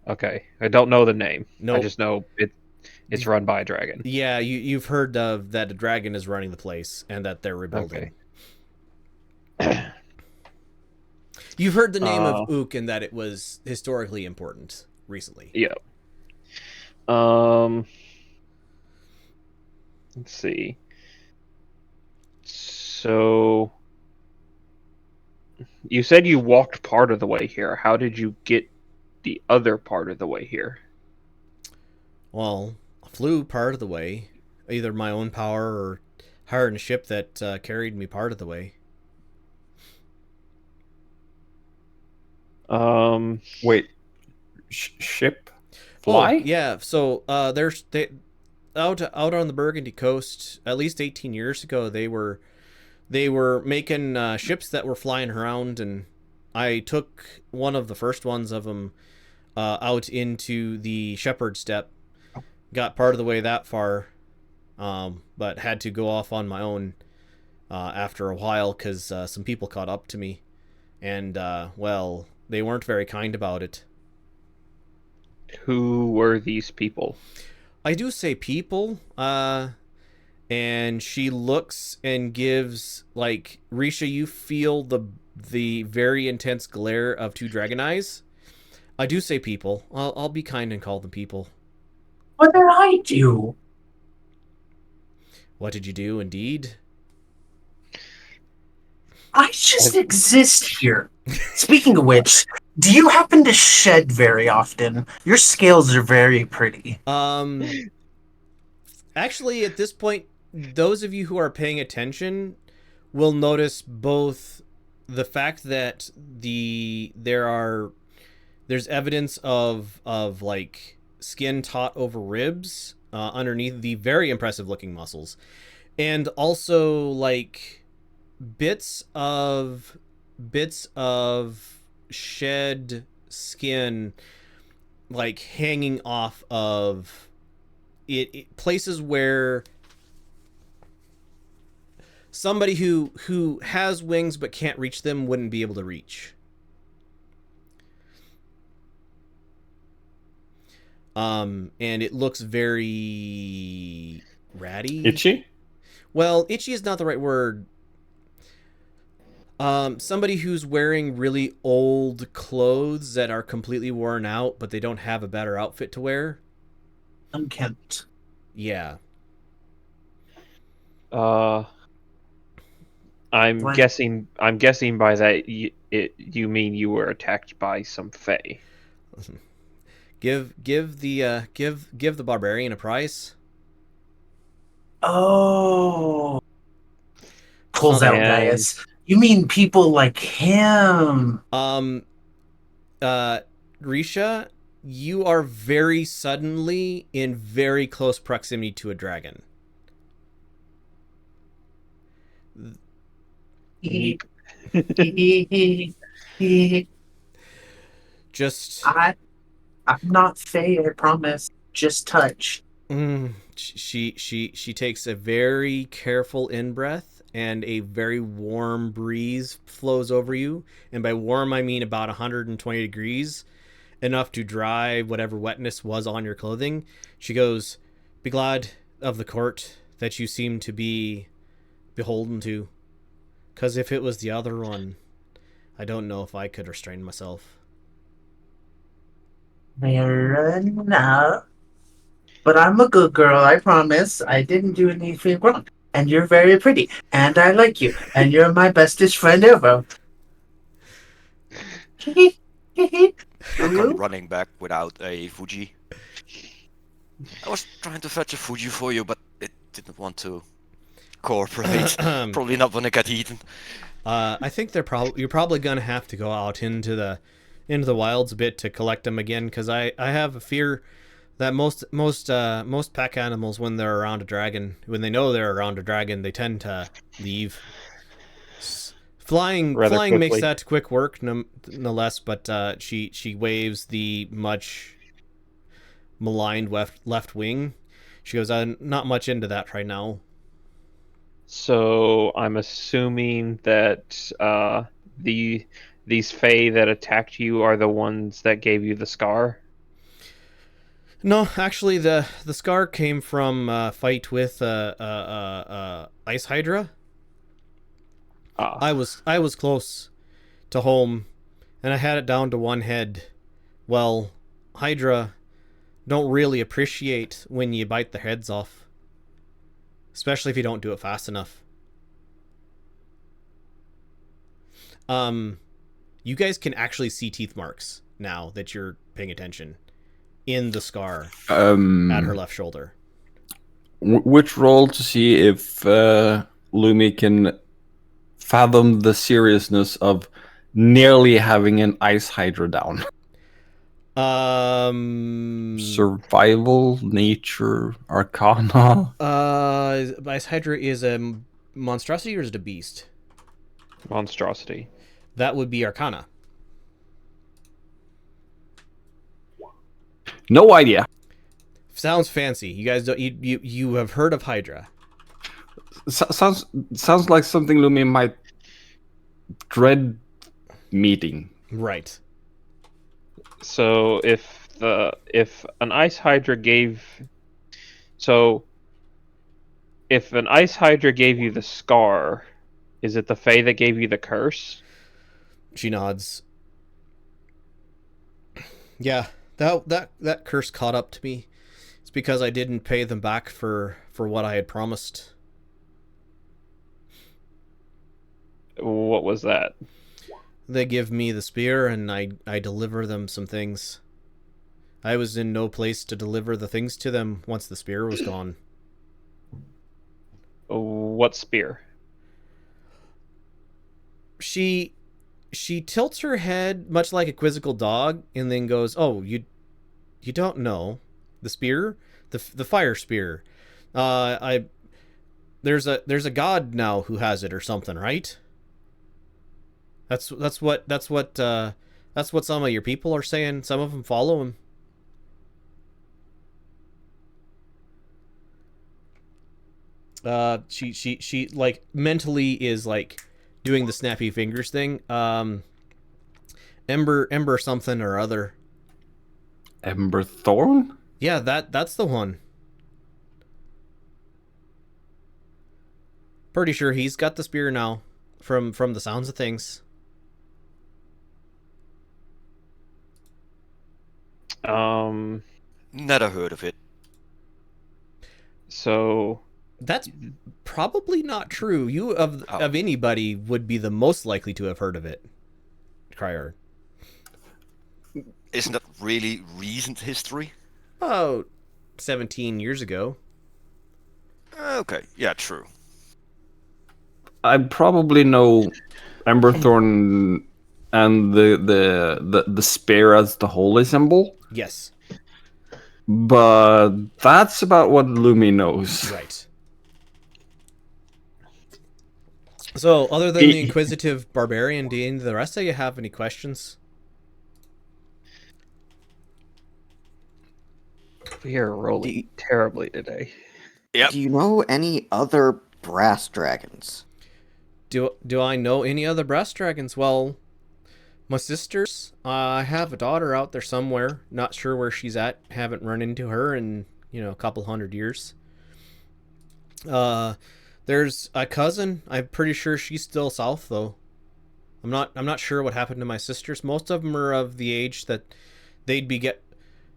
Speaker 6: Okay, I don't know the name.
Speaker 1: Nope.
Speaker 6: I just know it's run by a dragon.
Speaker 1: Yeah, you've heard of that a dragon is running the place and that they're rebuilding.
Speaker 6: Okay.
Speaker 1: You've heard the name of Ook and that it was historically important recently.
Speaker 6: Yeah. Let's see. So you said you walked part of the way here. How did you get the other part of the way here?
Speaker 1: Well, I flew part of the way, either my own power or hired a ship that carried me part of the way.
Speaker 2: Wait, ship? Fly?
Speaker 1: Oh, yeah. So there's out on the Burgundy coast. At least 18 years ago, they were making ships that were flying around, and I took one of the first ones of them out into the Shepherd Steppe. Got part of the way that far, but had to go off on my own after a while because some people caught up to me, and well, they weren't very kind about it.
Speaker 6: Who were these people?
Speaker 1: I do say people, and she looks and gives, like, Risha, you feel the very intense glare of two dragon eyes. I do say people. I'll be kind and call them people.
Speaker 4: What did I do?
Speaker 1: What did you do, indeed?
Speaker 4: I just exist here. Speaking of which, do you happen to shed very often? Your scales are very pretty.
Speaker 1: Actually, at this point, those of you who are paying attention will notice both the fact that there's evidence of like skin taut over ribs underneath the very impressive looking muscles, and also like bits of shed skin like hanging off of it places where somebody who has wings but can't reach them wouldn't be able to reach. And it looks very ratty.
Speaker 2: Itchy?
Speaker 1: Well, itchy is not the right word. Somebody who's wearing really old clothes that are completely worn out, but they don't have a better outfit to wear.
Speaker 4: Unkempt.
Speaker 1: Yeah.
Speaker 6: I'm
Speaker 4: What?
Speaker 6: guessing by that you mean you were attacked by some fae.
Speaker 1: Give the barbarian a price.
Speaker 4: Oh. Pulls
Speaker 1: not-
Speaker 4: out
Speaker 6: And-
Speaker 4: Gaius. You mean people like him?
Speaker 1: Risha, you are very suddenly in very close proximity to a dragon. Just
Speaker 4: I'm not Faye, I promise. Just touch.
Speaker 1: she takes a very careful in-breath, and a very warm breeze flows over you. And by warm, I mean about 120 degrees, enough to dry whatever wetness was on your clothing. She goes, "Be glad of the court that you seem to be beholden to, because if it was the other one, I don't know if I could restrain myself."
Speaker 4: Marina. But I'm a good girl, I promise. I didn't do anything wrong. And you're very pretty. And I like you. And you're my bestest friend ever.
Speaker 7: I come
Speaker 4: Ooh.
Speaker 7: running back without a Fuji. I was trying to fetch a Fuji for you, but it didn't want to cooperate. Probably not when I get eaten.
Speaker 1: I think you're probably gonna have to go out into the wilds a bit to collect them again, because I have a fear that most pack animals, when they're around a dragon, when they know they're around a dragon, they tend to leave. Flying
Speaker 6: Rather
Speaker 1: makes
Speaker 6: quickly.
Speaker 1: that quick work, no less. But she waves the much maligned left wing. She goes, "I'm not much into that right now."
Speaker 6: So I'm assuming that these fae that attacked you are the ones that gave you the scar.
Speaker 1: No, actually, the scar came from a fight with ice hydra.
Speaker 6: Ah,
Speaker 1: I was close to home, and I had it down to one head. Well, hydra don't really appreciate when you bite their heads off, especially if you don't do it fast enough. You guys can actually see teeth marks now that you're paying attention in the scar at her left shoulder.
Speaker 2: Which roll to see if Lumi can fathom the seriousness of nearly having an ice hydra down? Survival, nature, arcana.
Speaker 1: Ice hydra is a monstrosity, or is it a beast?
Speaker 6: monstrosity.
Speaker 1: That would be arcana.
Speaker 2: No idea.
Speaker 1: Sounds fancy. You guys don't. You have heard of hydra?
Speaker 2: Sounds like something Lumi might dread meeting.
Speaker 1: Right.
Speaker 6: So if an ice hydra gave you the scar, is it the fae that gave you the curse?
Speaker 1: She nods. Yeah, that curse caught up to me. It's because I didn't pay them back for what I had promised.
Speaker 6: What was that?
Speaker 1: They give me the spear, and I deliver them some things. I was in no place to deliver the things to them once the spear was gone.
Speaker 6: What spear?
Speaker 1: She tilts her head much like a quizzical dog, and then goes, "Oh, you don't know the spear, the fire spear. There's a god now who has it or something, right? That's what some of your people are saying. Some of them follow him." She like mentally is like doing the snappy fingers thing. Ember something or other.
Speaker 2: Ember Thorn?
Speaker 1: Yeah, that's the one. Pretty sure he's got the spear now, from the sounds of things.
Speaker 7: Never heard of it.
Speaker 6: So
Speaker 1: That's probably not true. You of anybody would be the most likely to have heard of it. Crier.
Speaker 7: Isn't that really recent history?
Speaker 1: Oh, 17 years ago.
Speaker 7: Okay, yeah, true.
Speaker 2: I probably know Emberthorn and the spear as the holy symbol,
Speaker 1: Yes.
Speaker 2: but that's about what Lumi knows.
Speaker 1: Right. So, other than the inquisitive barbarian, do any of the rest of you have any questions?
Speaker 6: we are rolling terribly today.
Speaker 7: Yep.
Speaker 5: Do you know any other brass dragons?
Speaker 1: Do I know any other brass dragons? Well, my sisters. I have a daughter out there somewhere. Not sure where she's at. Haven't run into her in a couple hundred years. There's a cousin. I'm pretty sure she's still south though. I'm not sure what happened to my sisters. Most of them are of the age that they'd be get.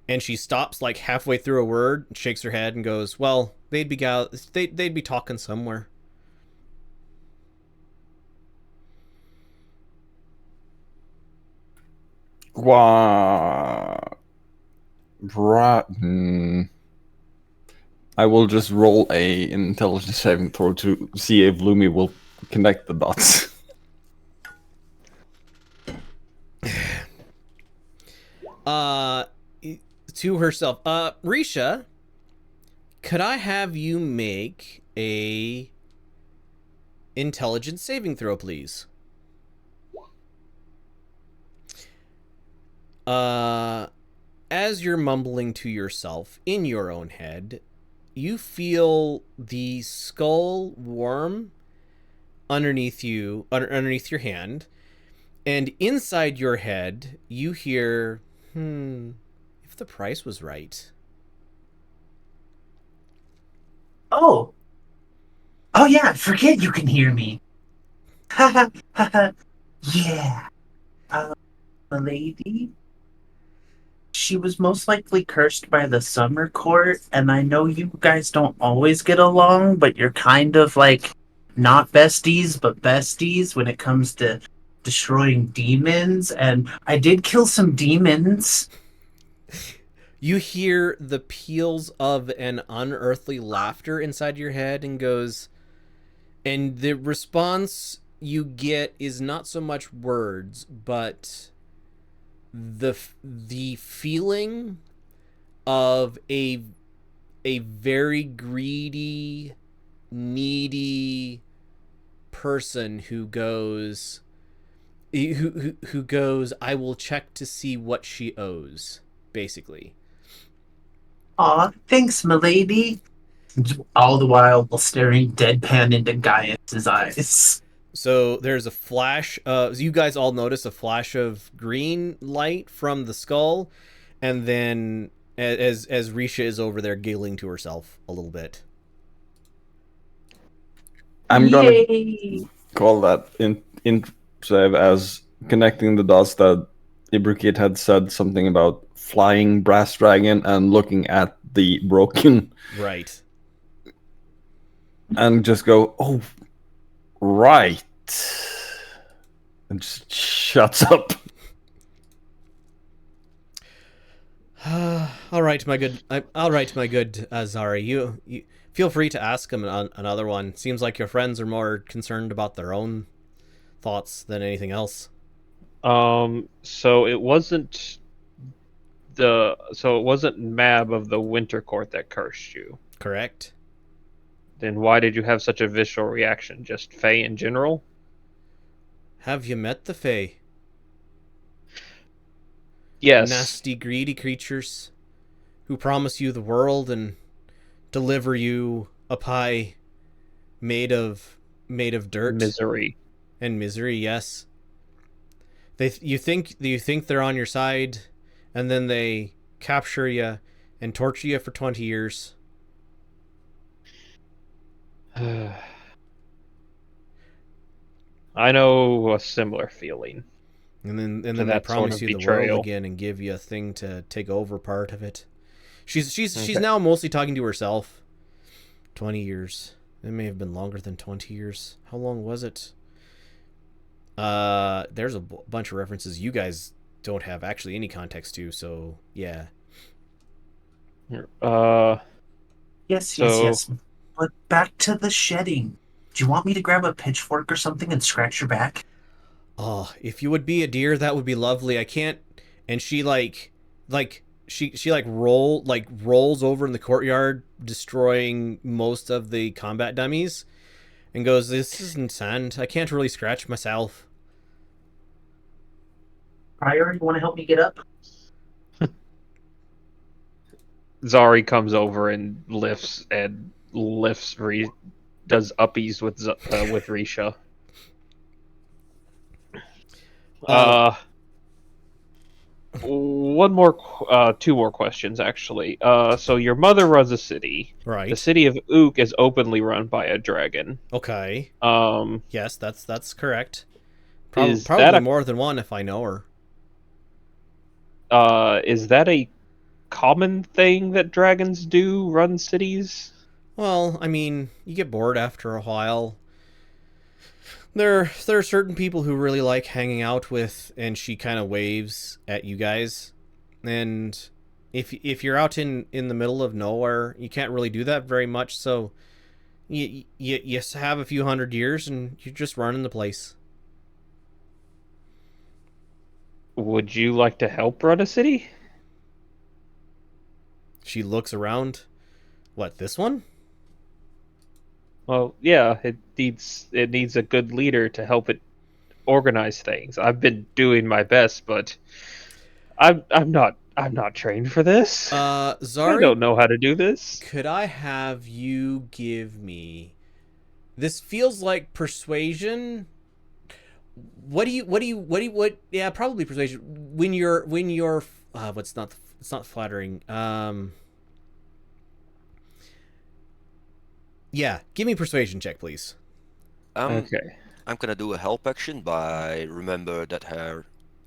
Speaker 1: And she stops like halfway through a word, shakes her head, and goes, "Well, they'd be talking somewhere."
Speaker 2: Wow. I will just roll a intelligence saving throw to see if Lumi will connect the dots.
Speaker 1: To herself, Risha, could I have you make a intelligence saving throw, please? As you're mumbling to yourself in your own head, you feel the skull warm underneath you, underneath your hand, and inside your head, you hear, if the price was right.
Speaker 4: Oh. Oh yeah, forget you can hear me. Ha ha ha ha. Yeah. A lady? She was most likely cursed by the Summer Court, and I know you guys don't always get along, but you're kind of like not besties, but besties when it comes to destroying demons, and I did kill some demons.
Speaker 1: You hear the peals of an unearthly laughter inside your head and goes, and the response you get is not so much words, but the feeling of a very greedy, needy person who goes, I will check to see what she owes, basically.
Speaker 4: Aw, thanks, milady. All the while staring deadpan into Gaius's eyes.
Speaker 1: So there's a flash. You guys all notice a flash of green light from the skull, and then as Risha is over there giggling to herself a little bit.
Speaker 2: I'm gonna
Speaker 4: Yay!
Speaker 2: call that in save as connecting the dots that Ibrukit had said something about flying brass dragon and looking at the broken,
Speaker 1: Right.
Speaker 2: and just go, oh, right, and just shuts up.
Speaker 1: All right, my good. All right, my good Zari. You feel free to ask him another one. Seems like your friends are more concerned about their own thoughts than anything else.
Speaker 6: So it wasn't Mab of the Winter Court that cursed you.
Speaker 1: Correct.
Speaker 6: Then why did you have such a visceral reaction? Just Fae in general?
Speaker 1: Have you met the Fae?
Speaker 6: Yes.
Speaker 1: Nasty, greedy creatures who promise you the world and deliver you a pie made of dirt
Speaker 6: Misery.
Speaker 1: and misery. Yes. You think they're on your side, and then they capture you and torture you for 20 years.
Speaker 6: I know a similar feeling.
Speaker 1: And then
Speaker 6: to
Speaker 1: they
Speaker 6: that sort
Speaker 1: promise
Speaker 6: of
Speaker 1: you the world
Speaker 6: betrayal.
Speaker 1: again and give you a thing to take over part of it. She's
Speaker 6: Okay.
Speaker 1: now mostly talking to herself. 20 years. It may have been longer than 20 years. How long was it? There's a bunch of references you guys don't have actually any context to, so yeah.
Speaker 4: Yes,
Speaker 6: So-
Speaker 4: yes. But back to the shedding. Do you want me to grab a pitchfork or something and scratch your back?
Speaker 1: Oh, if you would be a deer, that would be lovely. I can't. And she she rolls over in the courtyard, destroying most of the combat dummies, and goes, "This isn't sand. I can't really scratch myself."
Speaker 4: Prior, you want to help me get up?
Speaker 6: Zari comes over and lifts does uppies with Risha. Two more questions actually. So your mother runs a city.
Speaker 1: Right.
Speaker 6: The city of Ook is openly run by a dragon.
Speaker 1: Okay.
Speaker 6: Um,
Speaker 1: Yes, that's correct.
Speaker 6: Is
Speaker 1: Probably
Speaker 6: that a-
Speaker 1: more than one if I know her.
Speaker 6: is that a common thing that dragons do? Run cities?
Speaker 1: Well, I mean, you get bored after a while. There are certain people who really like hanging out with, and she kind of waves at you guys. And if you're out in the middle of nowhere, you can't really do that very much. So you have a few hundred years, and you're just running the place.
Speaker 6: Would you like to help run a city?
Speaker 1: She looks around. What, this one?
Speaker 6: Well, yeah, it needs a good leader to help it organize things. I've been doing my best, but I'm not trained for this. I
Speaker 1: Zari,
Speaker 6: don't know how to do this.
Speaker 1: could I have you give me? This feels like persuasion. What? Yeah, probably persuasion. When you're, it's not flattering. Yeah, give me persuasion check, please.
Speaker 6: Okay.
Speaker 7: I'm gonna do a help action by remember that her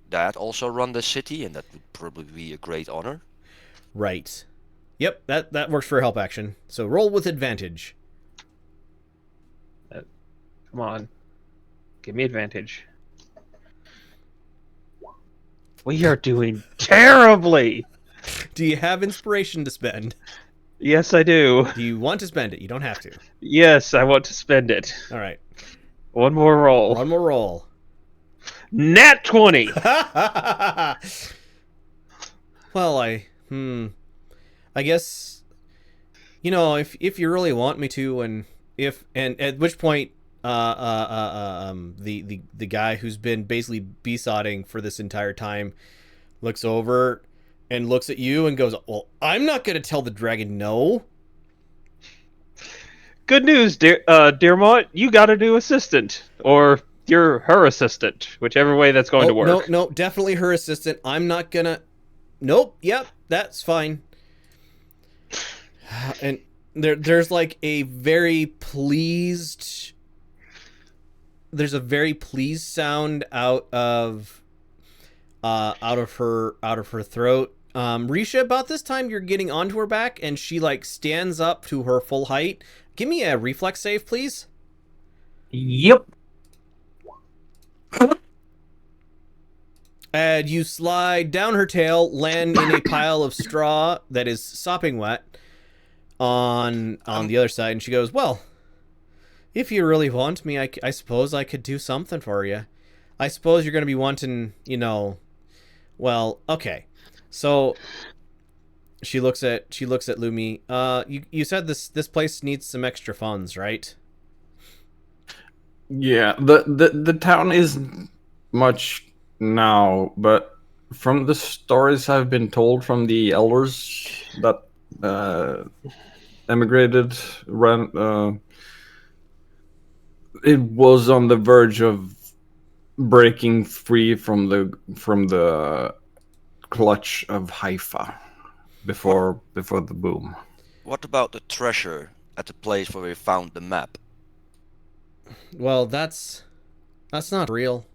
Speaker 7: dad also run the city, and that would probably be a great honor.
Speaker 1: Right. Yep, that works for a help action. So roll with advantage.
Speaker 6: Come on. Give me advantage. We are doing terribly.
Speaker 1: Do you have inspiration to spend?
Speaker 6: Yes, I do.
Speaker 1: Do you want to spend it? You don't have to.
Speaker 6: Yes, I want to spend it.
Speaker 1: All right.
Speaker 6: One more roll.
Speaker 1: One more roll.
Speaker 6: Nat 20.
Speaker 1: Well, I guess, if you really want me to, and at which point the guy who's been basically besotting for this entire time looks over and looks at you and goes, "Well, I'm not going to tell the dragon no."
Speaker 6: Good news, Dearmont. You got a new assistant. Or you're her assistant. Whichever way that's going to work.
Speaker 1: No, definitely her assistant. I'm not gonna. Nope. Yep. That's fine. And there's like a very pleased. There's a very pleased sound out of her throat. Risha, about this time you're getting onto her back, and she like stands up to her full height. Give me a reflex save, please.
Speaker 4: Yep.
Speaker 1: And you slide down her tail, land in a pile of straw that is sopping wet on the other side, and she goes, "Well, if you really want me, I suppose I could do something for you. I suppose you're going to be wanting, well, okay." So she looks at Lumi. You said this place needs some extra funds, right?
Speaker 2: Yeah, the town isn't much now, but from the stories I've been told from the elders that emigrated, it was on the verge of breaking free from the clutch of Haifa before the boom.
Speaker 7: What about the treasure at the place where we found the map?
Speaker 1: Well, that's not real.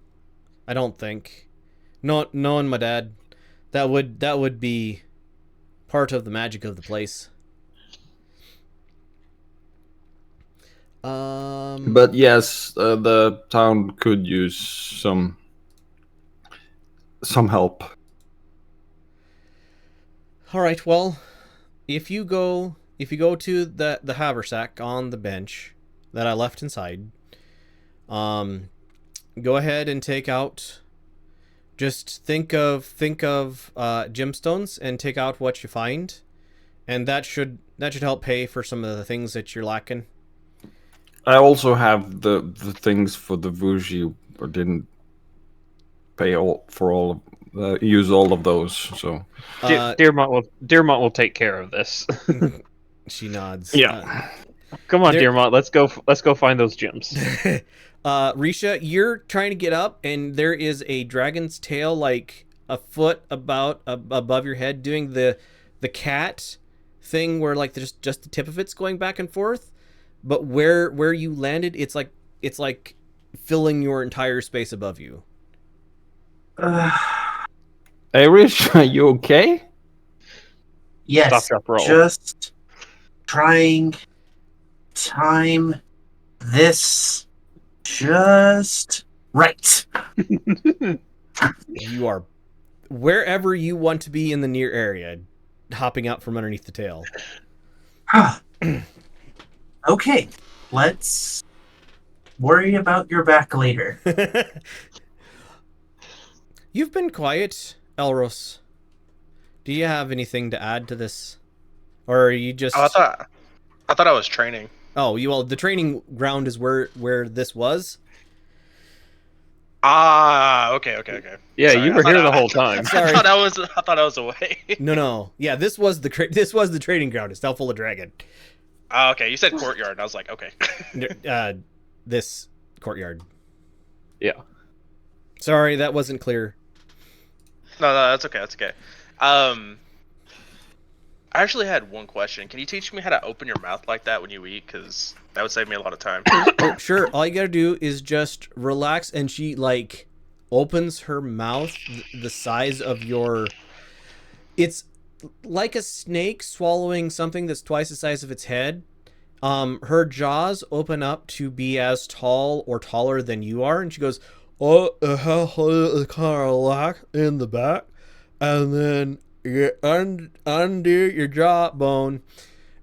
Speaker 1: I don't think. No, knowing my dad, that would be part of the magic of the place.
Speaker 2: But yes, the town could use some help.
Speaker 1: All right. Well, if you go to the haversack on the bench that I left inside, go ahead and take out. Just think of gemstones and take out what you find, and that should help pay for some of the things that you're lacking.
Speaker 2: I also have the things for the Vuji, or didn't pay use all of those. So
Speaker 6: Dearmont will take care of this.
Speaker 1: She nods.
Speaker 2: yeah.
Speaker 6: Come on, Dearmont, let's go find those gems.
Speaker 1: Risha, you're trying to get up, and there is a dragon's tail like a foot above your head, doing the cat thing where like just the tip of it's going back and forth, but where you landed, it's like filling your entire space above you.
Speaker 2: Irish, are you okay?
Speaker 4: Yes.
Speaker 6: Stop, drop, roll.
Speaker 4: Just trying time this just right.
Speaker 1: You are wherever you want to be in the near area, hopping out from underneath the tail.
Speaker 4: Okay, let's worry about your back later.
Speaker 1: You've been quiet, Elros. Do you have anything to add to this, or are you just?
Speaker 3: Oh, I thought I was training.
Speaker 1: Oh, the training ground is where this was.
Speaker 3: Ah, okay.
Speaker 6: Yeah,
Speaker 3: Sorry,
Speaker 6: you were here the whole time.
Speaker 1: Sorry.
Speaker 3: I thought I was away.
Speaker 1: No. Yeah, this was the training ground. It's now full of dragon.
Speaker 3: Okay, you said courtyard, and I was like, okay.
Speaker 1: This courtyard.
Speaker 6: Yeah.
Speaker 1: Sorry, that wasn't clear.
Speaker 3: No, that's okay. That's okay. I actually had one question. Can you teach me how to open your mouth like that when you eat? Because that would save me a lot of time.
Speaker 1: Oh, sure. All you gotta do is just relax, and she like opens her mouth the size of your. It's like a snake swallowing something that's twice the size of its head. Her jaws open up to be as tall or taller than you are, and she goes, "Oh, kind of like in the back, and then you undo your jawbone,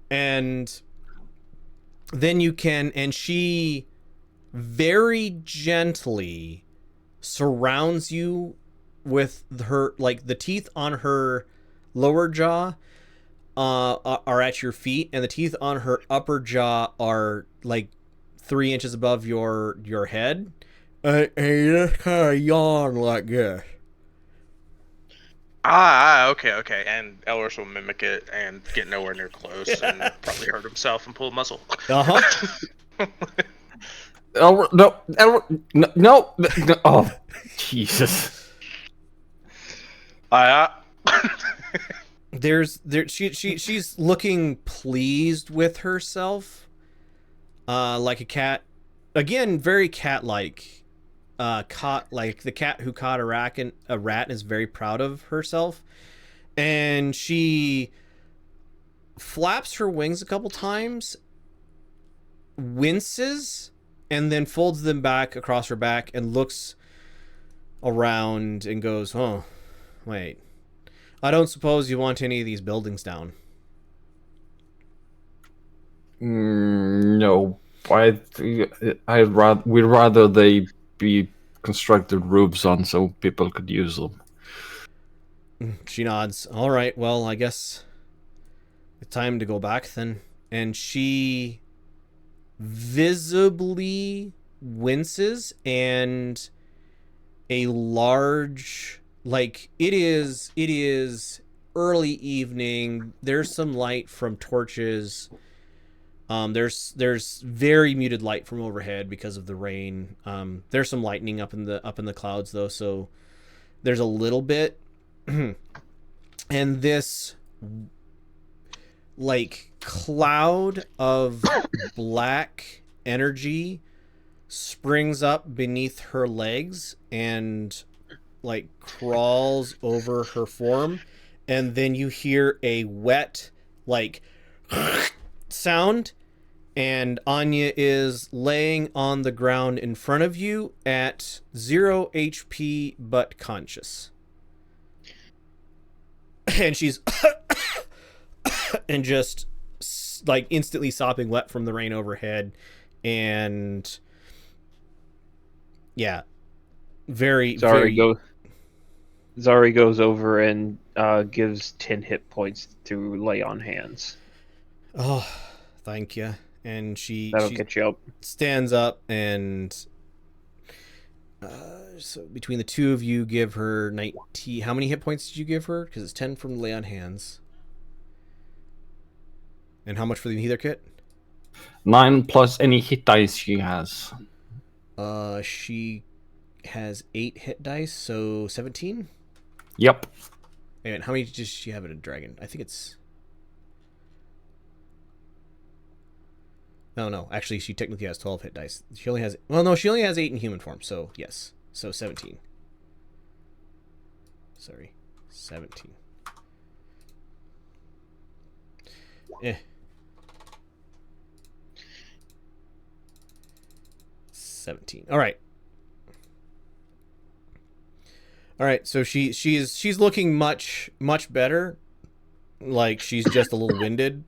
Speaker 1: and then you can." And she very gently surrounds you with her, like the teeth on her lower jaw are at your feet, and the teeth on her upper jaw are like 3 inches above your head. And you just kind of yawn like this.
Speaker 3: Okay. And Elris will mimic it and get nowhere near close and probably hurt himself and pull a muscle.
Speaker 2: Oh no! Oh, Jesus!
Speaker 1: She's looking pleased with herself, like a cat. Again, very cat-like. Caught like the cat who caught a rat is very proud of herself, and she flaps her wings a couple times, winces, and then folds them back across her back and looks around and goes, "Oh, wait. I don't suppose you want any of these buildings down."
Speaker 2: No, we'd rather they be constructed roofs on so people could use them.
Speaker 1: She nods. All right, well, I guess it's time to go back then. And she visibly winces, and a large, like, it is early evening. There's some light from torches There's very muted light from overhead because of the rain. There's some lightning up in the clouds though, so there's a little bit. And this like cloud of black energy springs up beneath her legs and like crawls over her form, and then you hear a wet like sound, and Anya is laying on the ground in front of you at 0 HP but conscious. And she's and just like instantly sopping wet from the rain overhead, and yeah,
Speaker 6: Zari goes over and gives 10 hit points to lay on hands.
Speaker 1: Oh, thank you. And she
Speaker 6: Get you up.
Speaker 1: stands up, and so between the two of you, give her 90. How many hit points did you give her? Because it's 10 from lay on hands. And how much for the healer kit?
Speaker 2: 9 plus any hit dice she has.
Speaker 1: She has 8 hit dice, so 17.
Speaker 2: Yep.
Speaker 1: And how many does she have in a dragon? I think it's. No. Actually, she technically has 12 hit dice. She only has 8 in human form. So yes, so 17. Sorry, 17. 17. All right. So she's looking much better. Like she's just a little winded,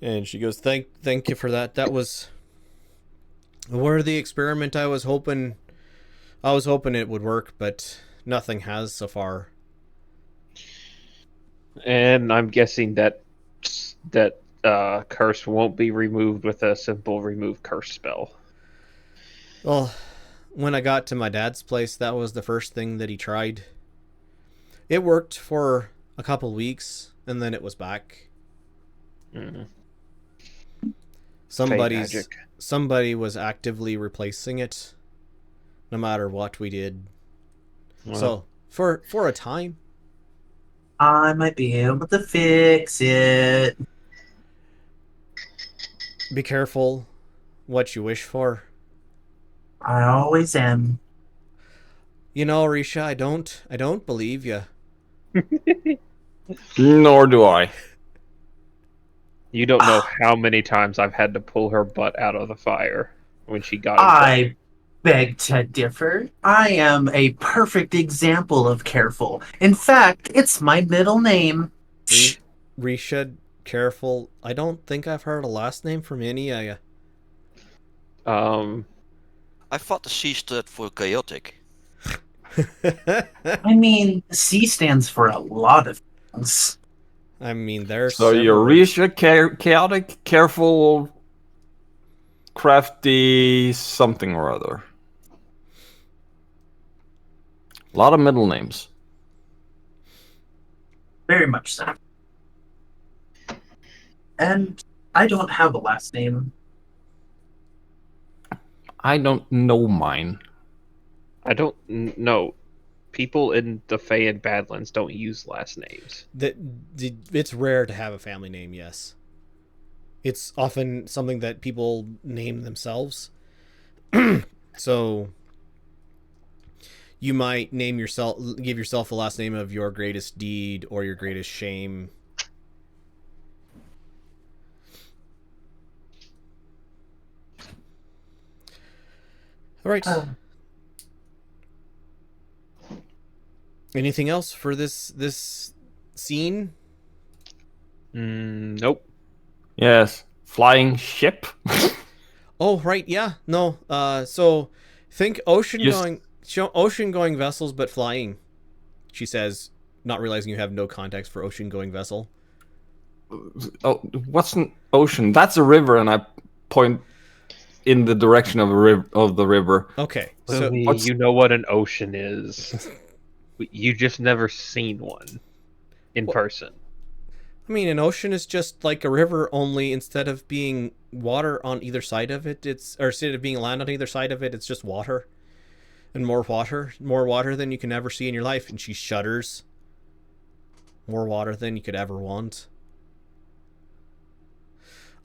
Speaker 1: and she goes, "Thank you for that. That was a worthy experiment. I was hoping it would work, but nothing has so far."
Speaker 6: And I'm guessing that curse won't be removed with a simple remove curse spell.
Speaker 1: Well, when I got to my dad's place, that was the first thing that he tried. It worked for a couple weeks, and then it was back.
Speaker 6: Mm.
Speaker 1: Somebody was actively replacing it, no matter what we did.
Speaker 6: Well.
Speaker 1: So for a time,
Speaker 4: I might be able to fix it.
Speaker 1: be careful what you wish for.
Speaker 4: I always am.
Speaker 1: You know, Risha, I don't believe you.
Speaker 2: Nor do I.
Speaker 6: You don't know how many times I've had to pull her butt out of the fire when she got
Speaker 4: I beg to differ. I am a perfect example of careful. In fact, it's my middle name.
Speaker 1: Risha, careful. I don't think I've heard a last name from any of you.
Speaker 7: I thought the C stood for chaotic.
Speaker 4: I mean, C stands for a lot of things.
Speaker 1: I mean, there's
Speaker 2: So you're Risha, chaotic, careful, crafty, something or other. A lot of middle names.
Speaker 4: Very much so. And I don't have a last name.
Speaker 2: I don't know mine.
Speaker 6: I don't know. People in the Fae and Badlands don't use last names.
Speaker 1: It's rare to have a family name, yes. It's often something that people name themselves. So you might give yourself a last name of your greatest deed or your greatest shame. All right. Anything else for this scene?
Speaker 6: Nope.
Speaker 2: Yes. Flying ship?
Speaker 1: Oh, right, yeah. No. So think ocean-going vessels, but flying, she says, not realizing you have no context for ocean-going vessel.
Speaker 2: Oh, what's an ocean? That's a river, and I point in the direction of the river.
Speaker 1: Okay.
Speaker 6: So
Speaker 1: So
Speaker 6: you know what an ocean is. You just never seen one in person.
Speaker 1: I mean, an ocean is just like a river, only instead of being water on either side of it, instead of being land on either side of it, it's just water. And more water than you can ever see in your life. And she shudders. More water than you could ever want.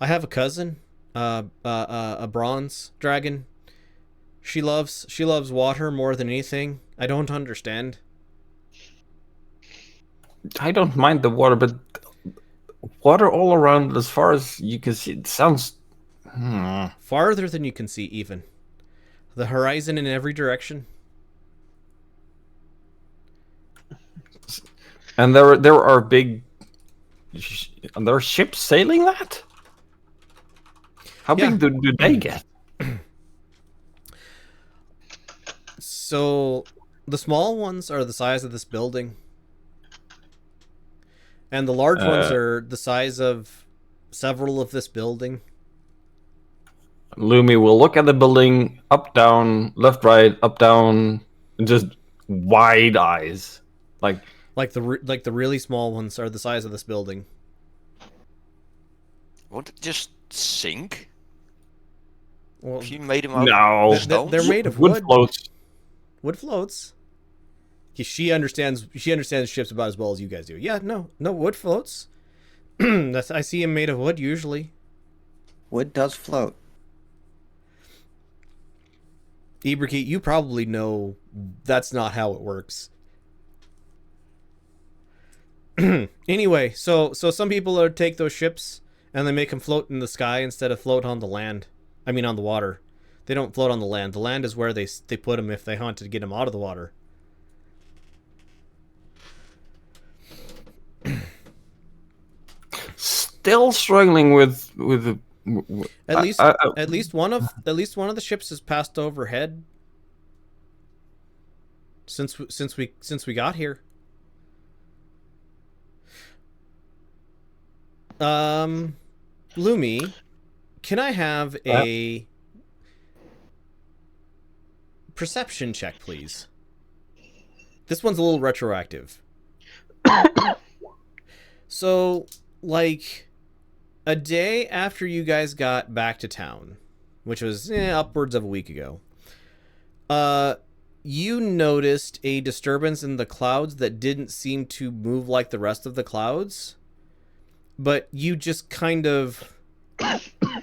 Speaker 1: I have a cousin, a bronze dragon. She loves water more than anything. I don't understand.
Speaker 2: I don't mind the water, but water all around, as far as you can see, it sounds.
Speaker 1: Farther than you can see, even. The horizon in every direction.
Speaker 2: And there are big. There are ships sailing that. How
Speaker 1: Yeah.
Speaker 2: big do they get?
Speaker 1: So, the small ones are the size of this building. And the large ones are the size of several of this building.
Speaker 2: Lumi will look at the building, up, down, left, right, up, down, and just wide eyes, like
Speaker 1: the really small ones are the size of this building.
Speaker 7: Won't it just sink?
Speaker 1: Well,
Speaker 7: If you made them out
Speaker 2: no.
Speaker 7: of stones?
Speaker 1: they're made of
Speaker 2: wood
Speaker 1: wood.
Speaker 2: floats.
Speaker 1: Wood floats. She understands ships about as well as you guys do. Yeah, no, wood floats. I see them made of wood usually.
Speaker 5: Wood does float.
Speaker 1: Ibrahim, you probably know that's not how it works. Anyway, so some people take those ships and they make them float in the sky instead of float on the land. I mean, on the water. They don't float on the land. The land is where they put them if they hunt to get them out of the water.
Speaker 2: Still struggling with
Speaker 1: At least one of the ships has passed overhead since we got here. Lumi, can I have a perception check, please? This one's a little retroactive. So, like, a day after you guys got back to town, which was upwards of a week ago, you noticed a disturbance in the clouds that didn't seem to move like the rest of the clouds, but you just kind of...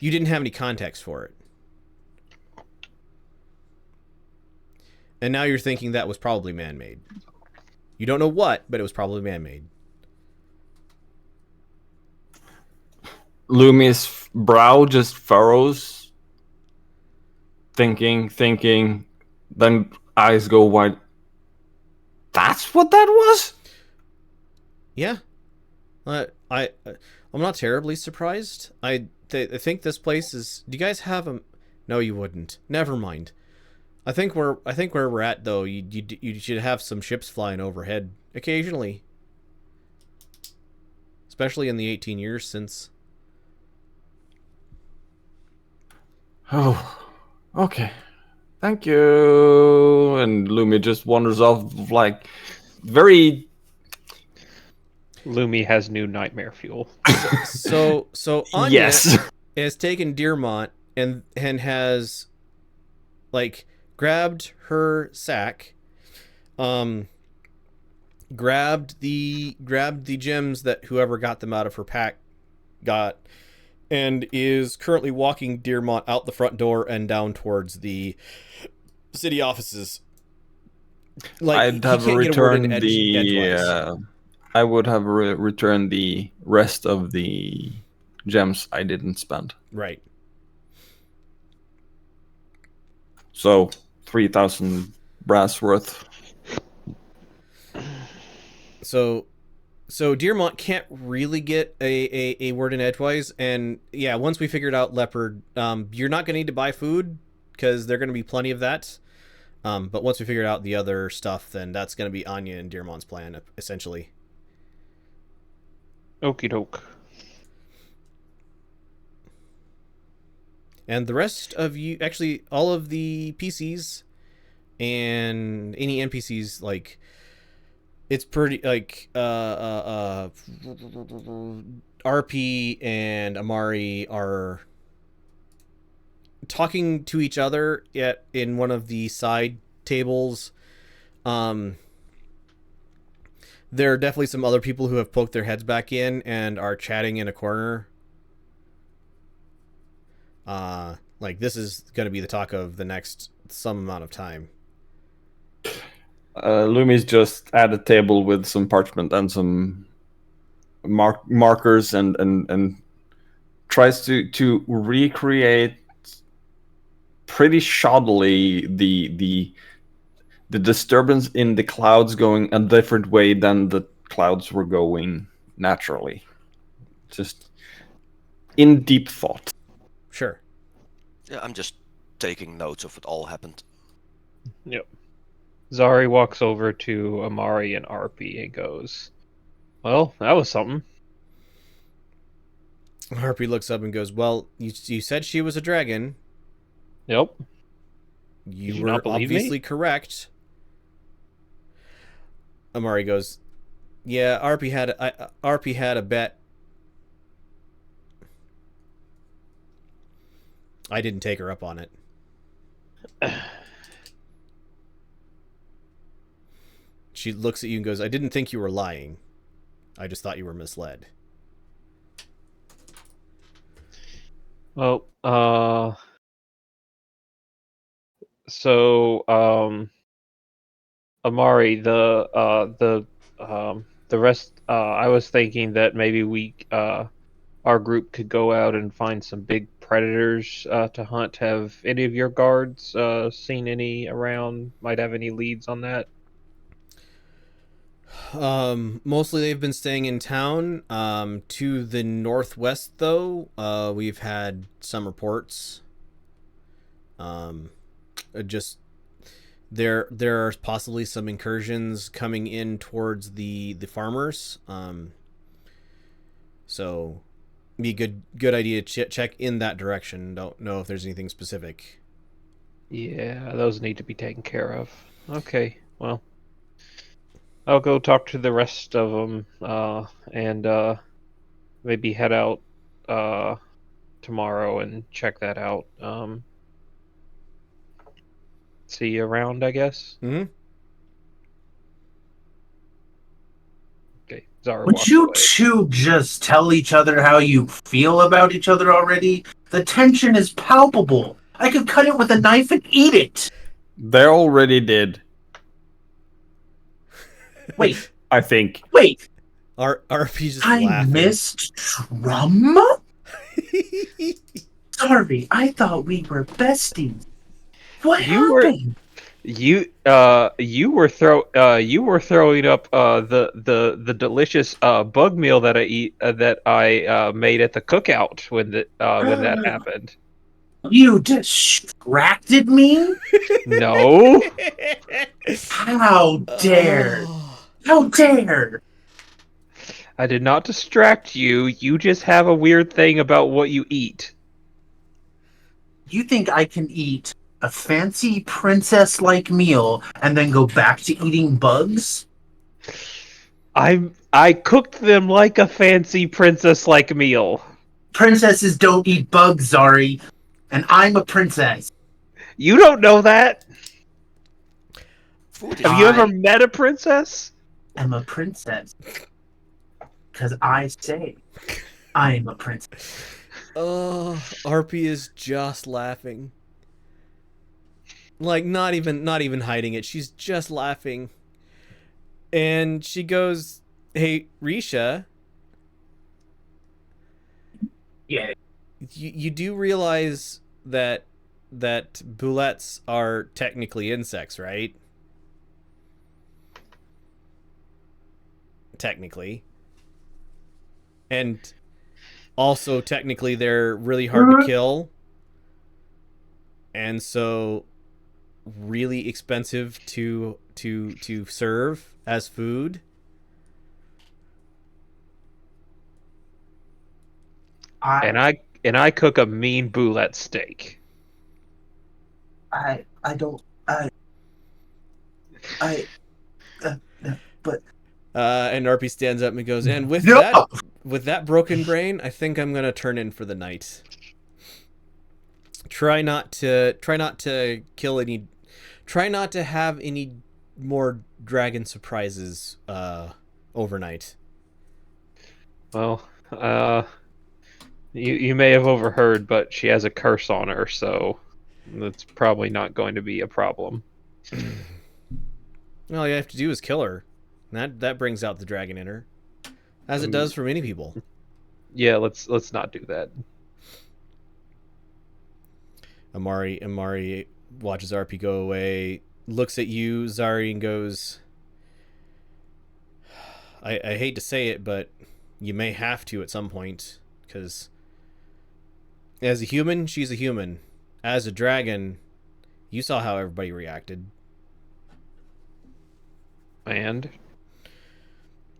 Speaker 1: you didn't have any context for it. And now you're thinking that was probably man-made. You don't know what, but it was probably man-made.
Speaker 2: Lumi's brow just furrows, thinking, then eyes go wide. That's what that was?
Speaker 1: Yeah. I'm not terribly surprised. I think this place is... Do you guys have a... No, you wouldn't. Never mind. I think where we're at, though, you should have some ships flying overhead occasionally. Especially in the 18 years since...
Speaker 2: Oh, okay. Thank you. And Lumi just wanders off, like, very...
Speaker 6: Lumi has new nightmare fuel.
Speaker 1: So Anya
Speaker 2: Yes.
Speaker 1: has taken Dearmont and has, like, grabbed her sack, grabbed the gems that whoever got them out of her pack got, and is currently walking Dearmont out the front door and down towards the city offices. Like,
Speaker 2: I'd have
Speaker 1: he can't get a word in
Speaker 2: returned
Speaker 1: edgewise.
Speaker 2: I would have returned the rest of the gems I didn't spend.
Speaker 1: Right.
Speaker 2: So 3,000 brass worth.
Speaker 1: So Dearmont can't really get a word in edgewise, and yeah, once we figured out Leopard, you're not gonna need to buy food because there're gonna be plenty of that. But once we figured out the other stuff, then that's gonna be Anya and Dearmont's plan, essentially.
Speaker 6: Okie doke.
Speaker 1: And the rest of you, actually, all of the PCs and any NPCs, like, it's pretty like RP and Amari are talking to each other at in one of the side tables. There are definitely some other people who have poked their heads back in and are chatting in a corner. Like this is going to be the talk of the next some amount of time.
Speaker 2: Lumi's just at a table with some parchment and some markers and tries to recreate pretty shoddily the disturbance in the clouds going a different way than the clouds were going naturally. Just in deep thought.
Speaker 1: Sure.
Speaker 7: Yeah, I'm just taking notes of what all happened.
Speaker 6: Yep. Zari walks over to Amari and RP and goes, "Well, that was something."
Speaker 1: Harpy looks up and goes, "Well, you said she was a dragon.
Speaker 6: Yep.
Speaker 1: You
Speaker 6: Did you
Speaker 1: were
Speaker 6: not believe me?
Speaker 1: obviously correct." Amari goes, "Yeah, RP had a bet. I didn't take her up on it." She looks at you and goes, "I didn't think you were lying. I just thought you were misled."
Speaker 6: Well, so Amari, the rest. I was thinking that maybe our group could go out and find some big predators to hunt. Have any of your guards seen any around? Might have any leads on that?
Speaker 1: Mostly they've been staying in town. To the northwest, though, we've had some reports. Just there are possibly some incursions coming in towards the farmers. So be a good idea to check in that direction. Don't know if there's anything specific.
Speaker 6: Yeah, those need to be taken care of. Okay, well, I'll go talk to the rest of them and maybe head out tomorrow and check that out. See you around, I guess.
Speaker 1: Mm-hmm.
Speaker 6: Okay, Zara
Speaker 4: Would
Speaker 6: walks
Speaker 4: you
Speaker 6: away.
Speaker 4: two just tell each other how you feel about each other already? The tension is palpable. I could cut it with a knife and eat it.
Speaker 2: They already did,
Speaker 4: Wait,
Speaker 2: I think.
Speaker 4: wait.
Speaker 1: RP's just
Speaker 4: I
Speaker 1: laughing.
Speaker 4: missed Drum? Sorry, I thought we were besties. What
Speaker 6: You were-
Speaker 4: happened?
Speaker 6: You were throwing up the delicious bug meal that I made at the cookout when that happened.
Speaker 4: You distracted me?
Speaker 6: No.
Speaker 4: How dare!
Speaker 1: Oh.
Speaker 4: How dare!
Speaker 6: I did not distract you. You just have a weird thing about what you eat.
Speaker 4: You think I can eat a fancy princess-like meal and then go back to eating bugs?
Speaker 6: I cooked them like a fancy princess-like meal.
Speaker 4: Princesses don't eat bugs, Zari. And I'm a princess.
Speaker 6: You don't know that.
Speaker 7: Food is
Speaker 6: Have you ever
Speaker 4: I-
Speaker 6: met a princess?
Speaker 4: I'm a princess. Because I say I'm a princess.
Speaker 1: Oh, RP is just laughing. Like not even hiding it. She's just laughing. And she goes, "Hey, Risha,
Speaker 4: Yeah.
Speaker 1: you do realize that bullets are technically insects, right?" Technically. And also technically they're really hard to kill. And so really expensive to serve as food.
Speaker 6: And I cook a mean boulette steak.
Speaker 4: I don't. But
Speaker 1: And RP stands up and goes, and with
Speaker 4: No!
Speaker 1: that broken brain, I think I'm gonna turn in for the night. Try not to kill any. Try not to have any more dragon surprises overnight.
Speaker 6: Well, you may have overheard, but she has a curse on her, so that's probably not going to be a problem.
Speaker 1: All you have to do is kill her. That brings out the dragon in her, as it does for many people.
Speaker 6: Yeah, let's not do that.
Speaker 1: Amari watches RP go away, looks at you, Zari, and goes, I hate to say it, but you may have to at some point, because as a human, she's a human. As a dragon, you saw how everybody reacted.
Speaker 6: And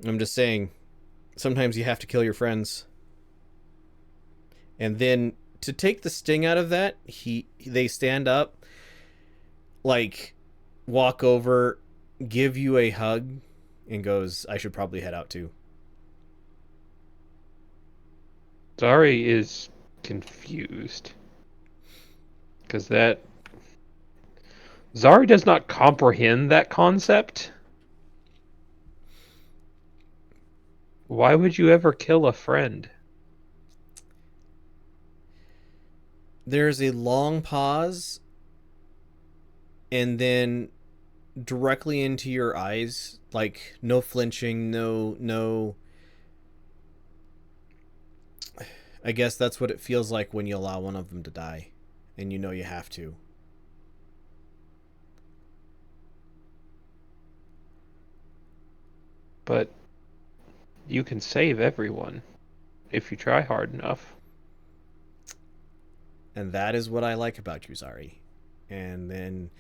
Speaker 1: I'm just saying, sometimes you have to kill your friends. And then to take the sting out of that, they stand up, like, walk over, give you a hug, and goes, I should probably head out too.
Speaker 6: Zari is confused. Because Zari does not comprehend that concept. Why would you ever kill a friend?
Speaker 1: There's a long pause, and then directly into your eyes, like no flinching, no. I guess that's what it feels like when you allow one of them to die, and you know you have to.
Speaker 6: But you can save everyone if you try hard enough.
Speaker 1: And that is what I like about you, Zari. And then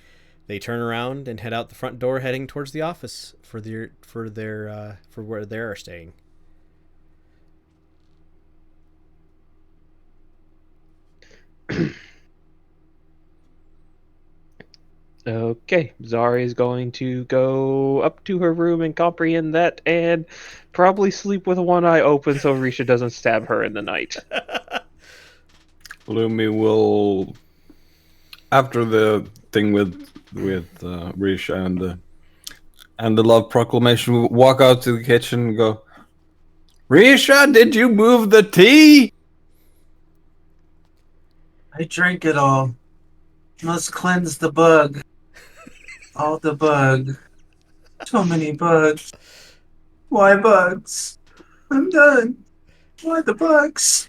Speaker 1: they turn around and head out the front door, heading towards the office for where they are staying.
Speaker 6: Okay, Zari is going to go up to her room and comprehend that, and probably sleep with one eye open so Risha doesn't stab her in the night.
Speaker 2: Lumi will, after the thing with Risha and the love proclamation, will walk out to the kitchen and go, Risha, did you move the tea?
Speaker 4: I drank it all. Must cleanse the bug. All the bug. So many bugs. Why bugs? I'm done. Why the bugs?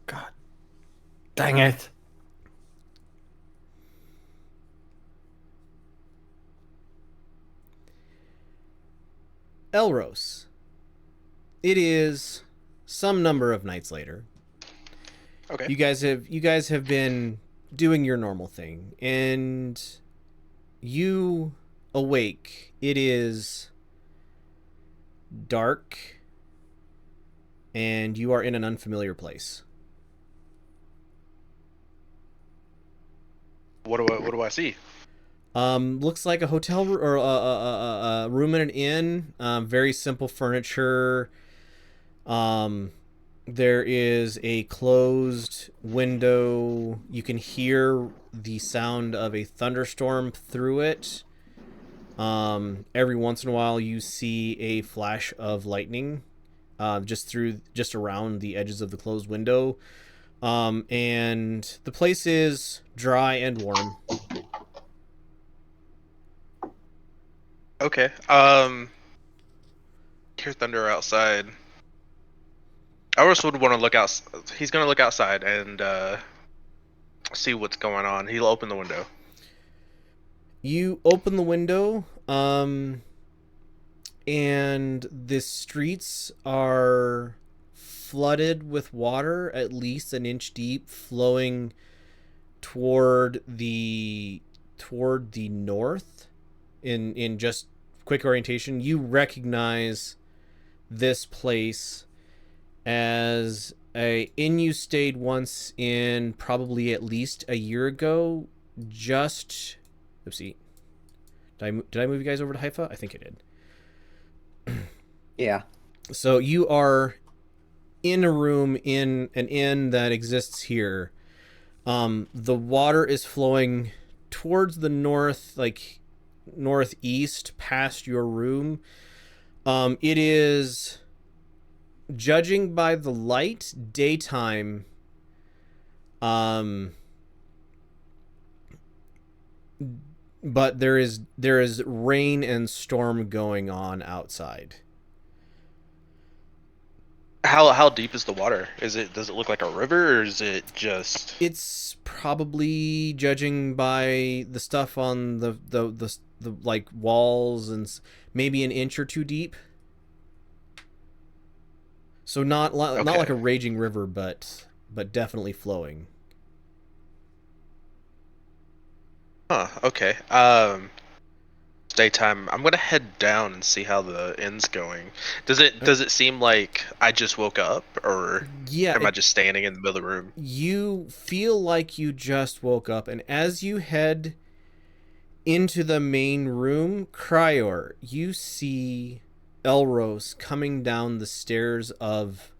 Speaker 2: God dang it.
Speaker 1: Elros. It is some number of nights later.
Speaker 3: Okay.
Speaker 1: You guys have been doing your normal thing, and you awake. It is dark, and you are in an unfamiliar place.
Speaker 3: What do I see?
Speaker 1: Looks like a hotel or a room in an inn. Very simple furniture. There is a closed window. You can hear the sound of a thunderstorm through it. Every once in a while, you see a flash of lightning, just around the edges of the closed window. And the place is dry and warm.
Speaker 3: Okay. Hear thunder outside. Ours would want to look out. He's gonna look outside and see what's going on. He'll open the window.
Speaker 1: You open the window, and the streets are flooded with water, at least an inch deep, flowing toward the north. In just quick orientation, you recognize this place as a inn you stayed once in, probably at least a year ago, just Did I move you guys over to Haifa? I think I did.
Speaker 5: Yeah.
Speaker 1: So you are in a room in an inn that exists here. The water is flowing towards the north, like northeast, past your room. It is, judging by the light, daytime. But there is rain and storm going on outside.
Speaker 3: How deep is the water? Does it look like a river, or is it just?
Speaker 1: It's probably, judging by the stuff on the like walls and maybe an inch or two deep. So not like a raging river, but definitely flowing.
Speaker 3: Huh. Okay. It's daytime. I'm gonna head down and see how the inn's going. Does it seem like I just woke up, or
Speaker 1: Yeah,
Speaker 3: am I just standing in the middle of the room?
Speaker 1: you feel like you just woke up, and as you head into the main room, Cryor, you see Elros coming down the stairs of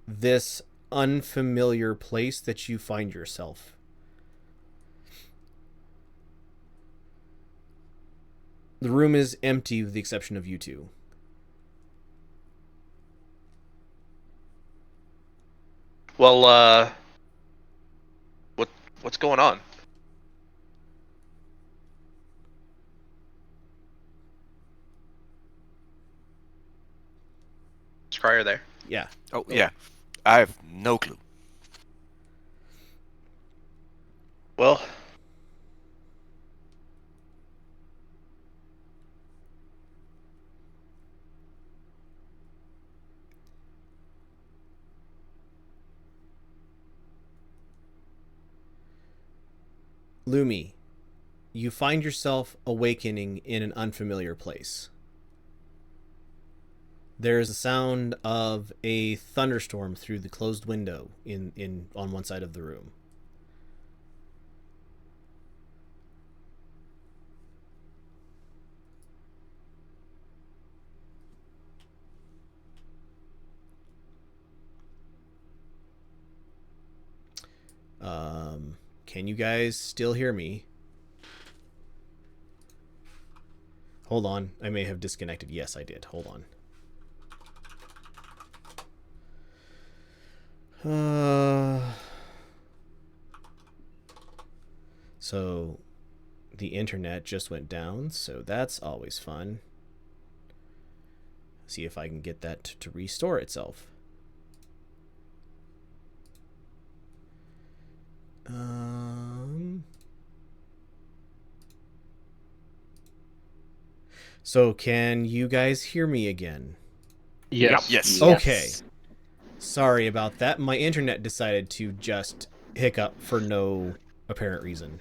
Speaker 1: this unfamiliar place that you find yourself. The room is empty with the exception of you two.
Speaker 3: Well, what's going on? Is Crier there?
Speaker 1: Yeah.
Speaker 7: Oh yeah, I have no clue.
Speaker 3: Well,
Speaker 1: Lumi, you find yourself awakening in an unfamiliar place. There is a sound of a thunderstorm through the closed window in on one side of the room. Can you guys still hear me? Hold on. I may have disconnected. Yes, I did. Hold on. So the internet just went down, so that's always fun. See if I can get that to restore itself. So can you guys hear me again?
Speaker 6: Yes.
Speaker 7: Yes.
Speaker 1: Okay. Sorry about that. My internet decided to just hiccup for no apparent reason.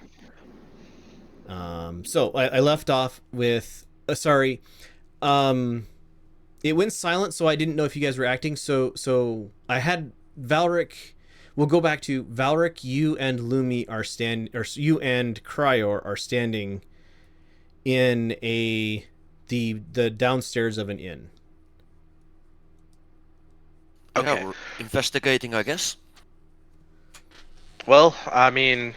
Speaker 1: So I left off with sorry. It went silent, so I didn't know if you guys were acting. So I had Valric. We'll go back to Valric. You and Lumi are you and Cryor are standing in the downstairs of an inn.
Speaker 3: Okay.
Speaker 7: Yeah, we're investigating, I guess.
Speaker 3: Well, I mean,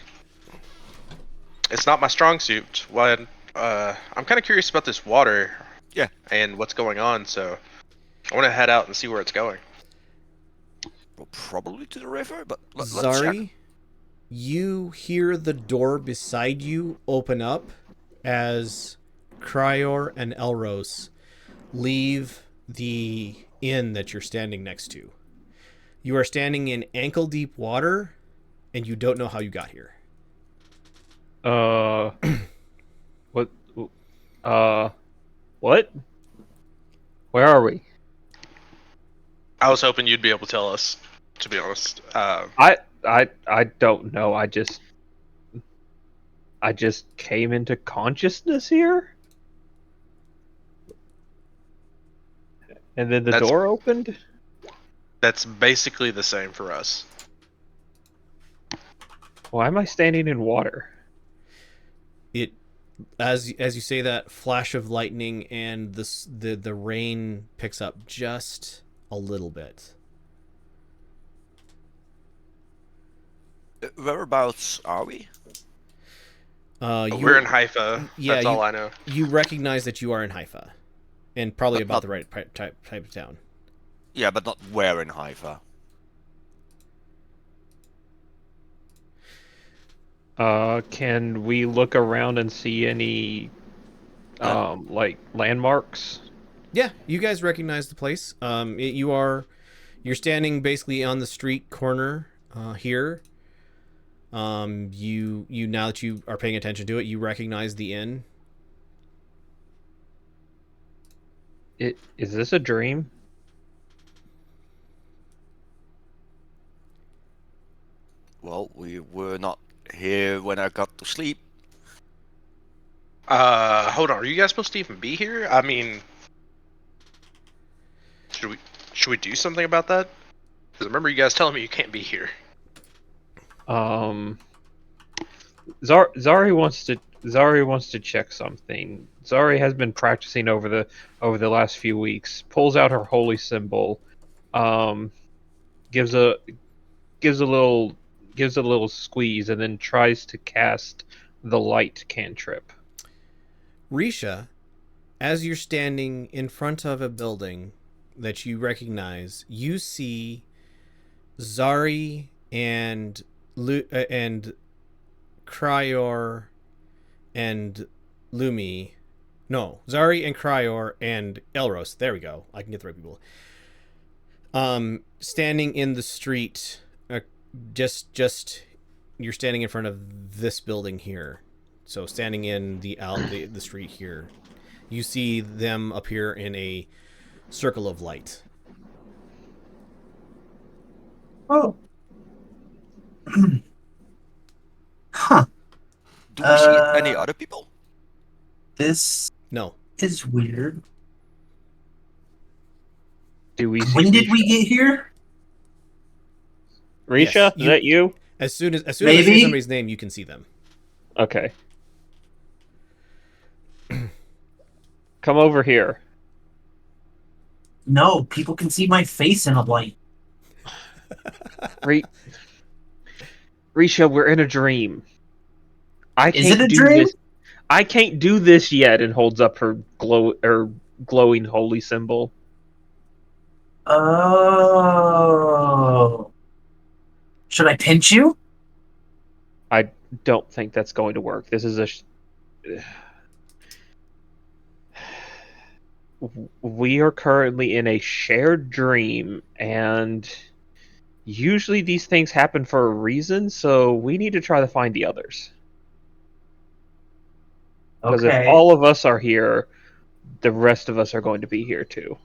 Speaker 3: it's not my strong suit. I'm kind of curious about this water.
Speaker 7: Yeah.
Speaker 3: And what's going on, so I want to head out and see where it's going.
Speaker 7: Well, probably to the river, but let's
Speaker 1: Zari,
Speaker 7: check.
Speaker 1: you hear the door beside you open up as Cryor and Elros leave the inn that you're standing next to. You are standing in ankle-deep water, and you don't know how you got here.
Speaker 6: What? What? Where are we?
Speaker 3: I was hoping you'd be able to tell us, to be honest.
Speaker 6: I don't know. I just came into consciousness here, and then the
Speaker 3: That's-
Speaker 6: door opened.
Speaker 3: That's basically the same for us.
Speaker 6: Why am I standing in water?
Speaker 1: As you say that, flash of lightning and the rain picks up just a little bit.
Speaker 7: Whereabouts are we?
Speaker 3: We're in Haifa.
Speaker 1: Yeah,
Speaker 3: That's all I know.
Speaker 1: You recognize that you are in Haifa, and probably
Speaker 7: But
Speaker 1: about
Speaker 7: not-
Speaker 1: the right type of town.
Speaker 7: Yeah, but not where in Haifa.
Speaker 6: Can we look around and see any like landmarks?
Speaker 1: Yeah, you guys recognize the place. You're standing basically on the street corner here. You now that you are paying attention to it, you recognize the inn.
Speaker 6: Is this a dream?
Speaker 7: Well, we were not here when I got to sleep.
Speaker 3: Hold on. Are you guys supposed to even be here? I mean, should we do something about that? Because I remember you guys telling me you can't be here.
Speaker 6: Zari wants to check something. Zari has been practicing over the last few weeks. Pulls out her holy symbol, gives a little squeeze, and then tries to cast the light cantrip.
Speaker 1: Risha, as you're standing in front of a building that you recognize, you see Zari and Cryor and Lumi. No, Zari and Cryor and Elros. There we go. I can get the right people. Standing in the street, just you're standing in front of this building here. So standing in the street here, you see them appear in a circle of light.
Speaker 4: Oh. Huh.
Speaker 7: Do we see any other people?
Speaker 4: This
Speaker 1: No.
Speaker 4: is weird.
Speaker 6: Do we see
Speaker 4: When did
Speaker 6: Risha?
Speaker 4: we get here?
Speaker 6: Risha,
Speaker 1: Yes,
Speaker 6: is that you?
Speaker 1: As soon as I say
Speaker 4: Maybe.
Speaker 1: somebody's name, you can see them.
Speaker 6: Okay. Come over here.
Speaker 4: No, people can see my face in a light.
Speaker 6: Risha, we're in a dream.
Speaker 4: Is it a dream?
Speaker 6: I can't do this yet, and holds up her glowing holy symbol.
Speaker 4: Oh. Should I pinch you?
Speaker 6: I don't think that's going to work. This is we are currently in a shared dream, and usually these things happen for a reason, so we need to try to find the others. Because if all of us are here, the rest of us are going to be here too.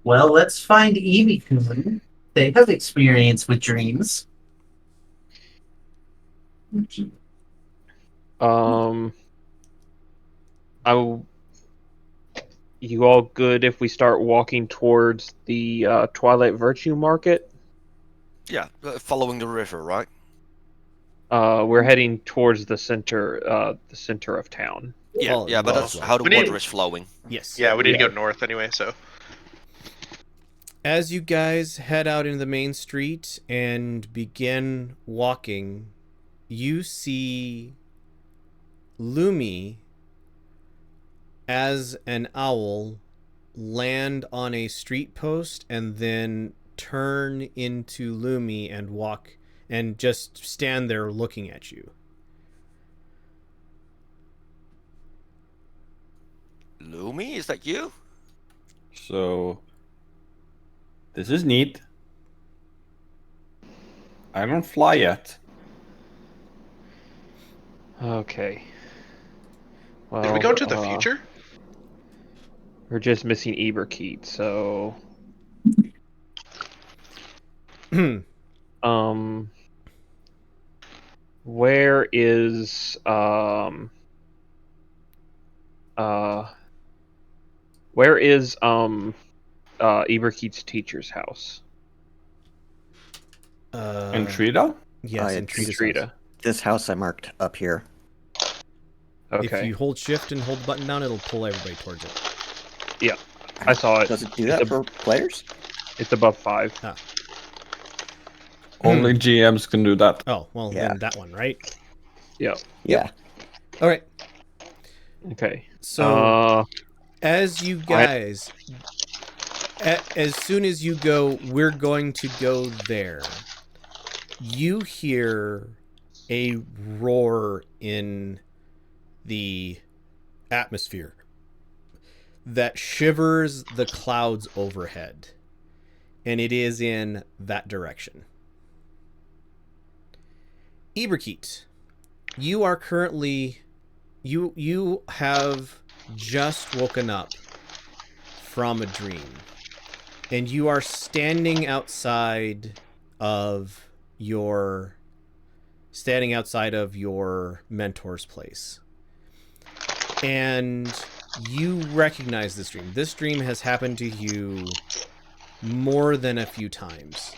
Speaker 4: Well, let's find Evie-kun. They have experience with dreams.
Speaker 6: You all good if we start walking towards the Twilight Virtue Market?
Speaker 7: Yeah, following the river, right?
Speaker 6: We're heading towards the center of town.
Speaker 7: Yeah,
Speaker 1: Well,
Speaker 7: yeah, but
Speaker 1: well,
Speaker 7: that's
Speaker 1: well.
Speaker 7: how the
Speaker 3: We need-
Speaker 7: water is flowing.
Speaker 1: Yes.
Speaker 3: Yeah, we need to
Speaker 6: Yeah.
Speaker 3: go north anyway, so.
Speaker 1: As you guys head out into the main street and begin walking, you see Lumi as an owl land on a street post and then turn into Lumi and walk and just stand there looking at you.
Speaker 7: Lumi, is that you?
Speaker 2: So, this is neat. I don't fly yet.
Speaker 6: Okay. Well,
Speaker 3: Did we go to the future?
Speaker 6: We're just missing Eberkeet, so where is Eberkeet's teacher's house?
Speaker 2: And Trita?
Speaker 1: Yes, in
Speaker 5: it's
Speaker 1: Trita's
Speaker 6: Trita.
Speaker 1: house.
Speaker 5: This house I marked up here.
Speaker 1: If
Speaker 6: Okay.
Speaker 1: you hold shift and hold the button down, it'll pull everybody towards it.
Speaker 6: Yeah, I saw it.
Speaker 5: Does it do that for players?
Speaker 6: It's above 5.
Speaker 1: Ah.
Speaker 2: Only GMs can do that.
Speaker 1: Oh, well,
Speaker 5: Yeah.
Speaker 1: then that one, right?
Speaker 6: Yeah.
Speaker 5: Yeah.
Speaker 1: All right.
Speaker 6: Okay.
Speaker 1: So as you guys, as soon as you go, we're going to go there. You hear a roar in the atmosphere that shivers the clouds overhead, and it is in that direction. Iberkeet, you are currently you have just woken up from a dream, and you are standing outside of your mentor's place, and you recognize this dream. This dream has happened to you more than a few times,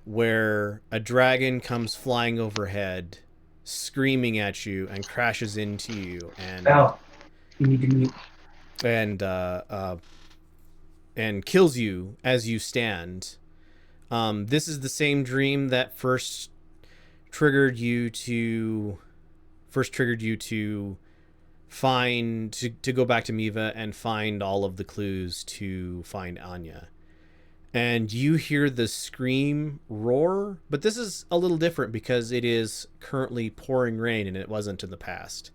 Speaker 1: where a dragon comes flying overhead, screaming at you, and crashes into you, and
Speaker 4: Val, you need to mute.
Speaker 1: and kills you as you stand. This is the same dream that first triggered you to find to go back to Miva and find all of the clues to find Anya. And you hear the scream roar, but this is a little different because it is currently pouring rain and it wasn't in the past.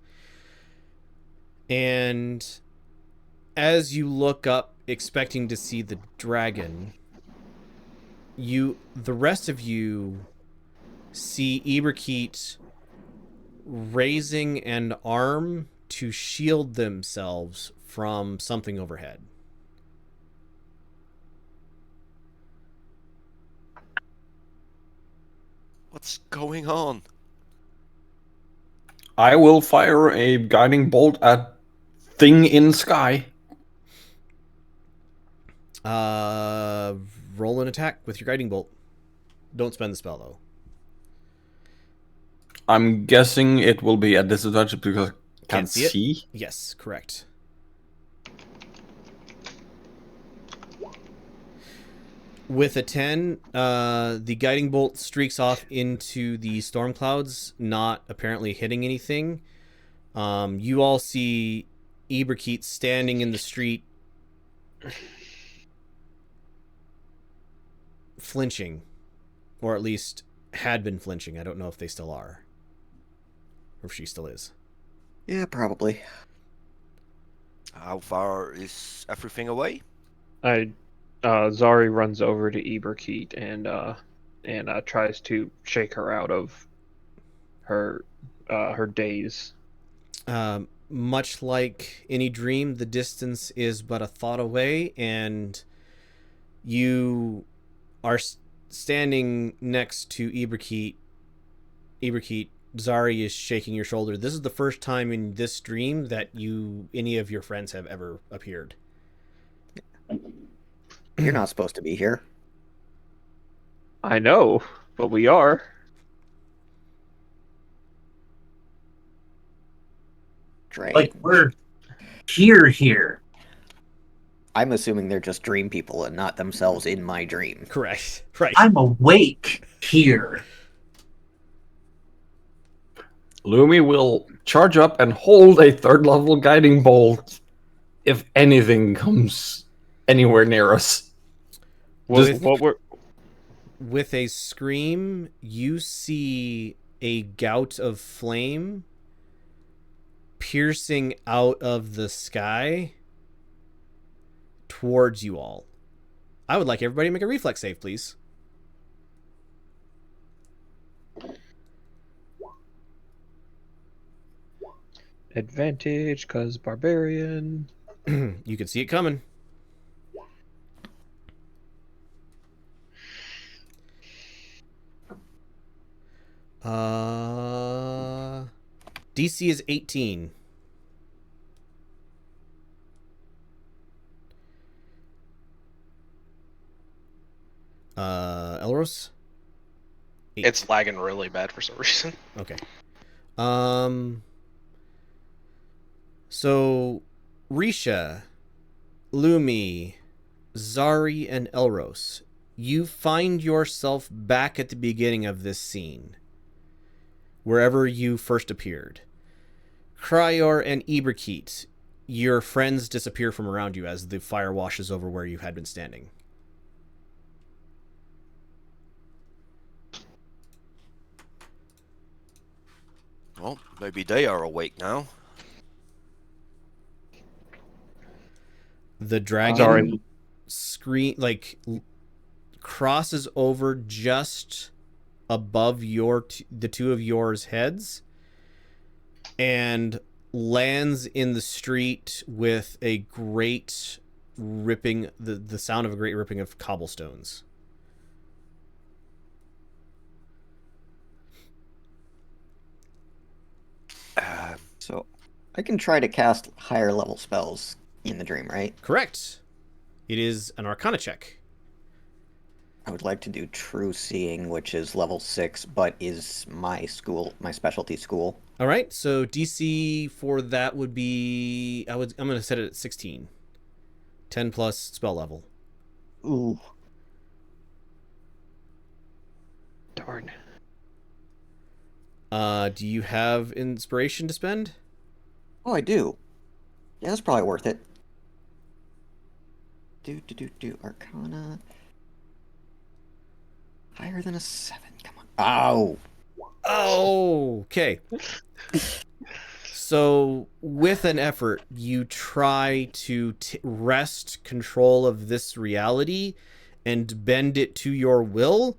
Speaker 1: And as you look up expecting to see the dragon, the rest of you see Iberkeet raising an arm to shield themselves from something overhead.
Speaker 7: What's going on?
Speaker 2: I will fire a guiding bolt at thing in sky.
Speaker 1: Roll an attack with your guiding bolt. Don't spend the spell though.
Speaker 2: I'm guessing it will be at disadvantage because I can't
Speaker 1: see it?
Speaker 2: see.
Speaker 1: Yes, correct. With a 10, the guiding bolt streaks off into the storm clouds, not apparently hitting anything. You all see Iberkeet standing in the street, flinching, or at least had been flinching. I don't know if they still are, or if she still is.
Speaker 5: Yeah, probably.
Speaker 7: How far is everything away?
Speaker 6: Zari runs over to Iberkeet and tries to shake her out of her daze.
Speaker 1: Much like any dream, the distance is but a thought away, and you are standing next to Iberkeet. Zari is shaking your shoulder. This is the first time in this dream that any of your friends have ever appeared.
Speaker 5: You're not supposed to be here.
Speaker 6: I know, but we are.
Speaker 5: Drain.
Speaker 4: Like, we're here.
Speaker 5: I'm assuming they're just dream people and not themselves in my dream.
Speaker 1: Correct. Right.
Speaker 4: I'm awake here.
Speaker 2: Lumi will charge up and hold a third level guiding bolt if anything comes anywhere near us.
Speaker 1: With a scream, you see a gout of flame piercing out of the sky towards you all. I would like everybody to make a reflex save, please.
Speaker 6: Advantage, cause barbarian.
Speaker 1: You can see it coming. DC is 18. Elros? 8.
Speaker 3: It's lagging really bad for some reason.
Speaker 1: Okay. So, Risha, Lumi, Zari, and Elros, you find yourself back at the beginning of this scene, wherever you first appeared. Kryor and Iberkeet, your friends disappear from around you as the fire washes over where you had been standing.
Speaker 7: Well, maybe they are awake now.
Speaker 1: The dragon
Speaker 6: Sorry.
Speaker 1: crosses over just above the two of yours heads and lands in the street with a great ripping, the sound of a great ripping of cobblestones.
Speaker 5: So I can try to cast higher level spells in the dream, right?
Speaker 1: Correct. It is an Arcana check.
Speaker 5: I would like to do True Seeing, which is level 6, but is my specialty school.
Speaker 1: All right, so DC for that would be I'm going to set it at 16. 10 plus spell level.
Speaker 5: Ooh.
Speaker 6: Darn.
Speaker 1: Do you have inspiration to spend?
Speaker 5: Oh, I do. Yeah, that's probably worth it. Arcana. Higher than a 7. Come on. Ow!
Speaker 1: Oh, okay. So, with an effort, you try to wrest control of this reality and bend it to your will,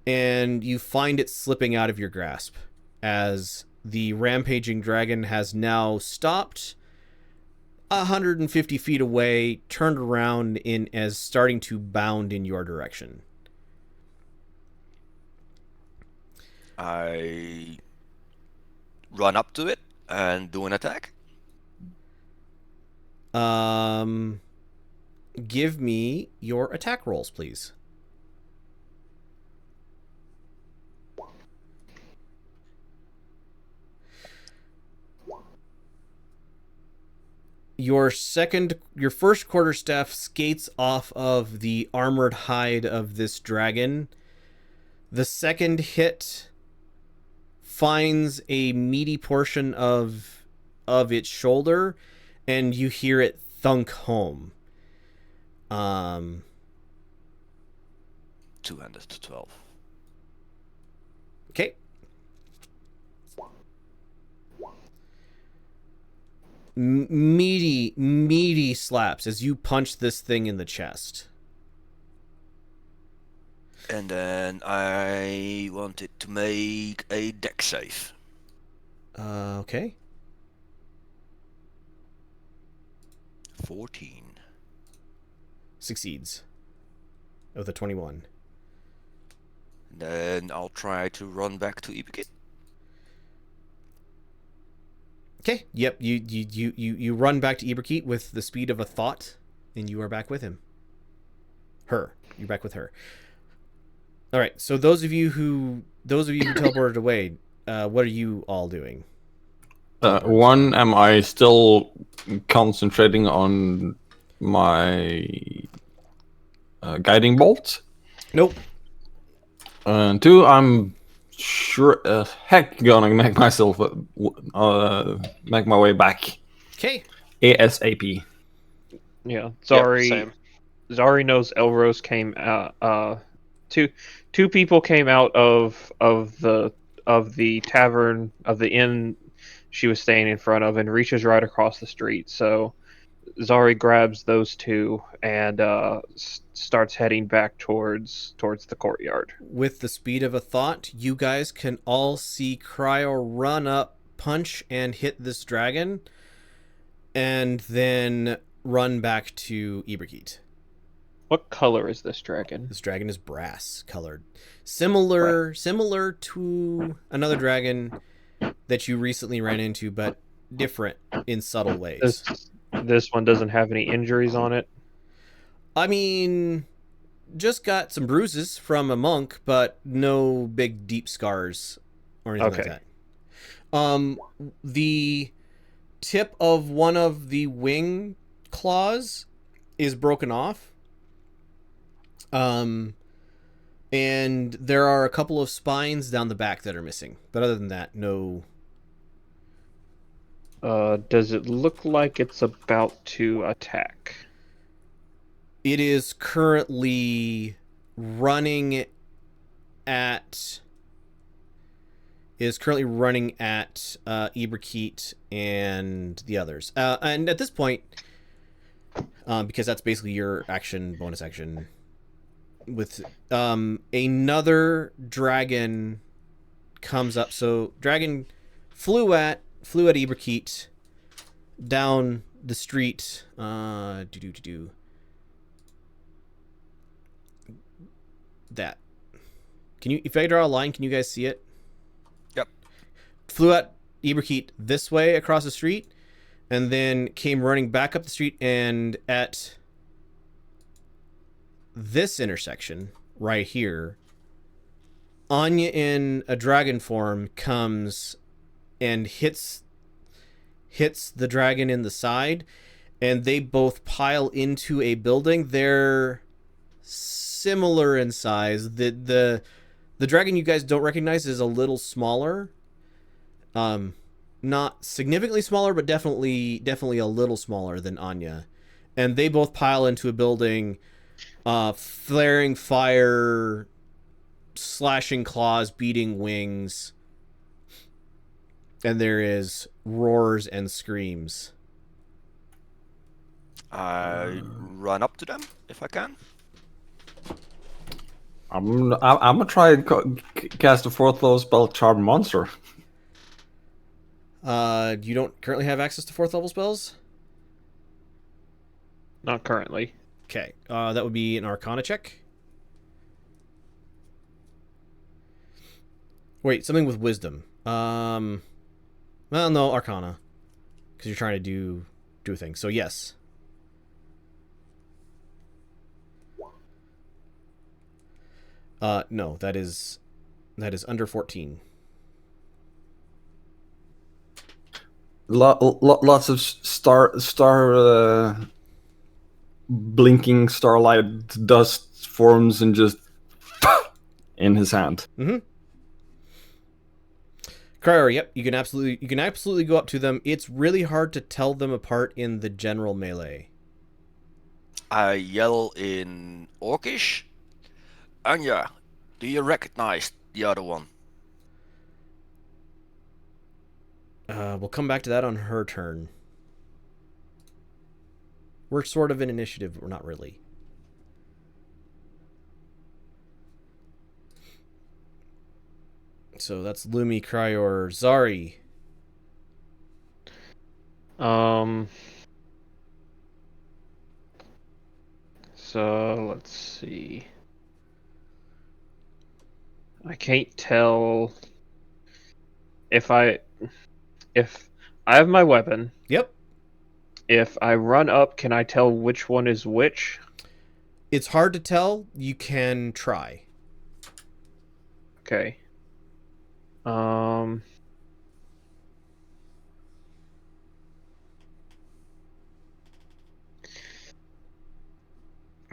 Speaker 1: and you find it slipping out of your grasp as the rampaging dragon has now stopped 150 feet away, turned around as starting to bound in your direction.
Speaker 7: I run up to it and do an attack.
Speaker 1: Give me your attack rolls, please. Your first quarterstaff skates off of the armored hide of this dragon. The second hit finds a meaty portion of its shoulder, and you hear it thunk home.
Speaker 7: 212.
Speaker 1: Okay. Meaty slaps as you punch this thing in the chest.
Speaker 7: And then I want it to make a dex save.
Speaker 1: Okay.
Speaker 7: 14.
Speaker 1: Succeeds. With a 21.
Speaker 7: And then I'll try to run back to Ibikit.
Speaker 1: Okay. Yep. You run back to Iberkeet with the speed of a thought, and you are back with him. Her. You're back with her. All right. So those of you who teleported away, what are you all doing?
Speaker 2: One, am I still concentrating on my guiding bolt?
Speaker 1: Nope.
Speaker 2: And two, I'm sure as heck gonna make myself make my way back
Speaker 1: Okay.
Speaker 2: ASAP.
Speaker 6: Yeah, Zari.
Speaker 3: same.
Speaker 6: Zari knows Elros came out. Two people came out of the tavern of the inn she was staying in front of, and reaches right across the street. So Zari grabs those two and starts heading back towards the courtyard.
Speaker 1: With the speed of a thought, you guys can all see Cryo run up, punch, and hit this dragon, and then run back to Iberkeet.
Speaker 6: What color is this dragon?
Speaker 1: This dragon is brass colored, similar to another dragon that you recently ran into, but different in subtle ways.
Speaker 6: This one doesn't have any injuries on it.
Speaker 1: I mean, just got some bruises from a monk, but no big deep scars or anything like that. tip of one of the wing claws is broken off. And there are a couple of spines down the back that are missing. But other than that, no.
Speaker 6: Does it look like it's about to attack?
Speaker 1: It is currently running at Iberkeet and the others. And at this point, because that's basically your action, bonus action, with another dragon comes up. So dragon flew at Iberkeet down the street. That. Can you, if I draw a line, can you guys see it?
Speaker 7: Yep.
Speaker 1: Flew at Iberkeet this way across the street, and then came running back up the street, and at this intersection right here, Anya in a dragon form comes and hits the dragon in the side, and they both pile into a building. They're similar in size. The dragon you guys don't recognize is a little smaller. Not significantly smaller, but definitely a little smaller than Anya. And they both pile into a building, flaring fire, slashing claws, beating wings. And there is roars and screams.
Speaker 7: I run up to them if I can.
Speaker 2: I'm gonna try and cast a fourth level spell, Charm Monster.
Speaker 1: You don't currently have access to 4th level spells?
Speaker 6: Not currently.
Speaker 1: Okay, that would be an Arcana check. Wait, something with Wisdom. Well, no, Arcana, because you're trying to do a thing. So yes. No, that is under 14.
Speaker 2: Lots of star blinking starlight dust forms and just in his hand.
Speaker 1: Mm-hmm. Crier, yep, you can absolutely go up to them. It's really hard to tell them apart in the general melee.
Speaker 7: I yell in Orcish. Anya, do you recognize the other one?
Speaker 1: We'll come back to that on her turn. We're sort of in initiative, but we're not really. So that's Lumi, Cryor, Zari.
Speaker 6: So let's see. I can't tell if I have my weapon.
Speaker 1: Yep.
Speaker 6: If I run up, can I tell which one is which?
Speaker 1: It's hard to tell. You can try.
Speaker 6: Okay.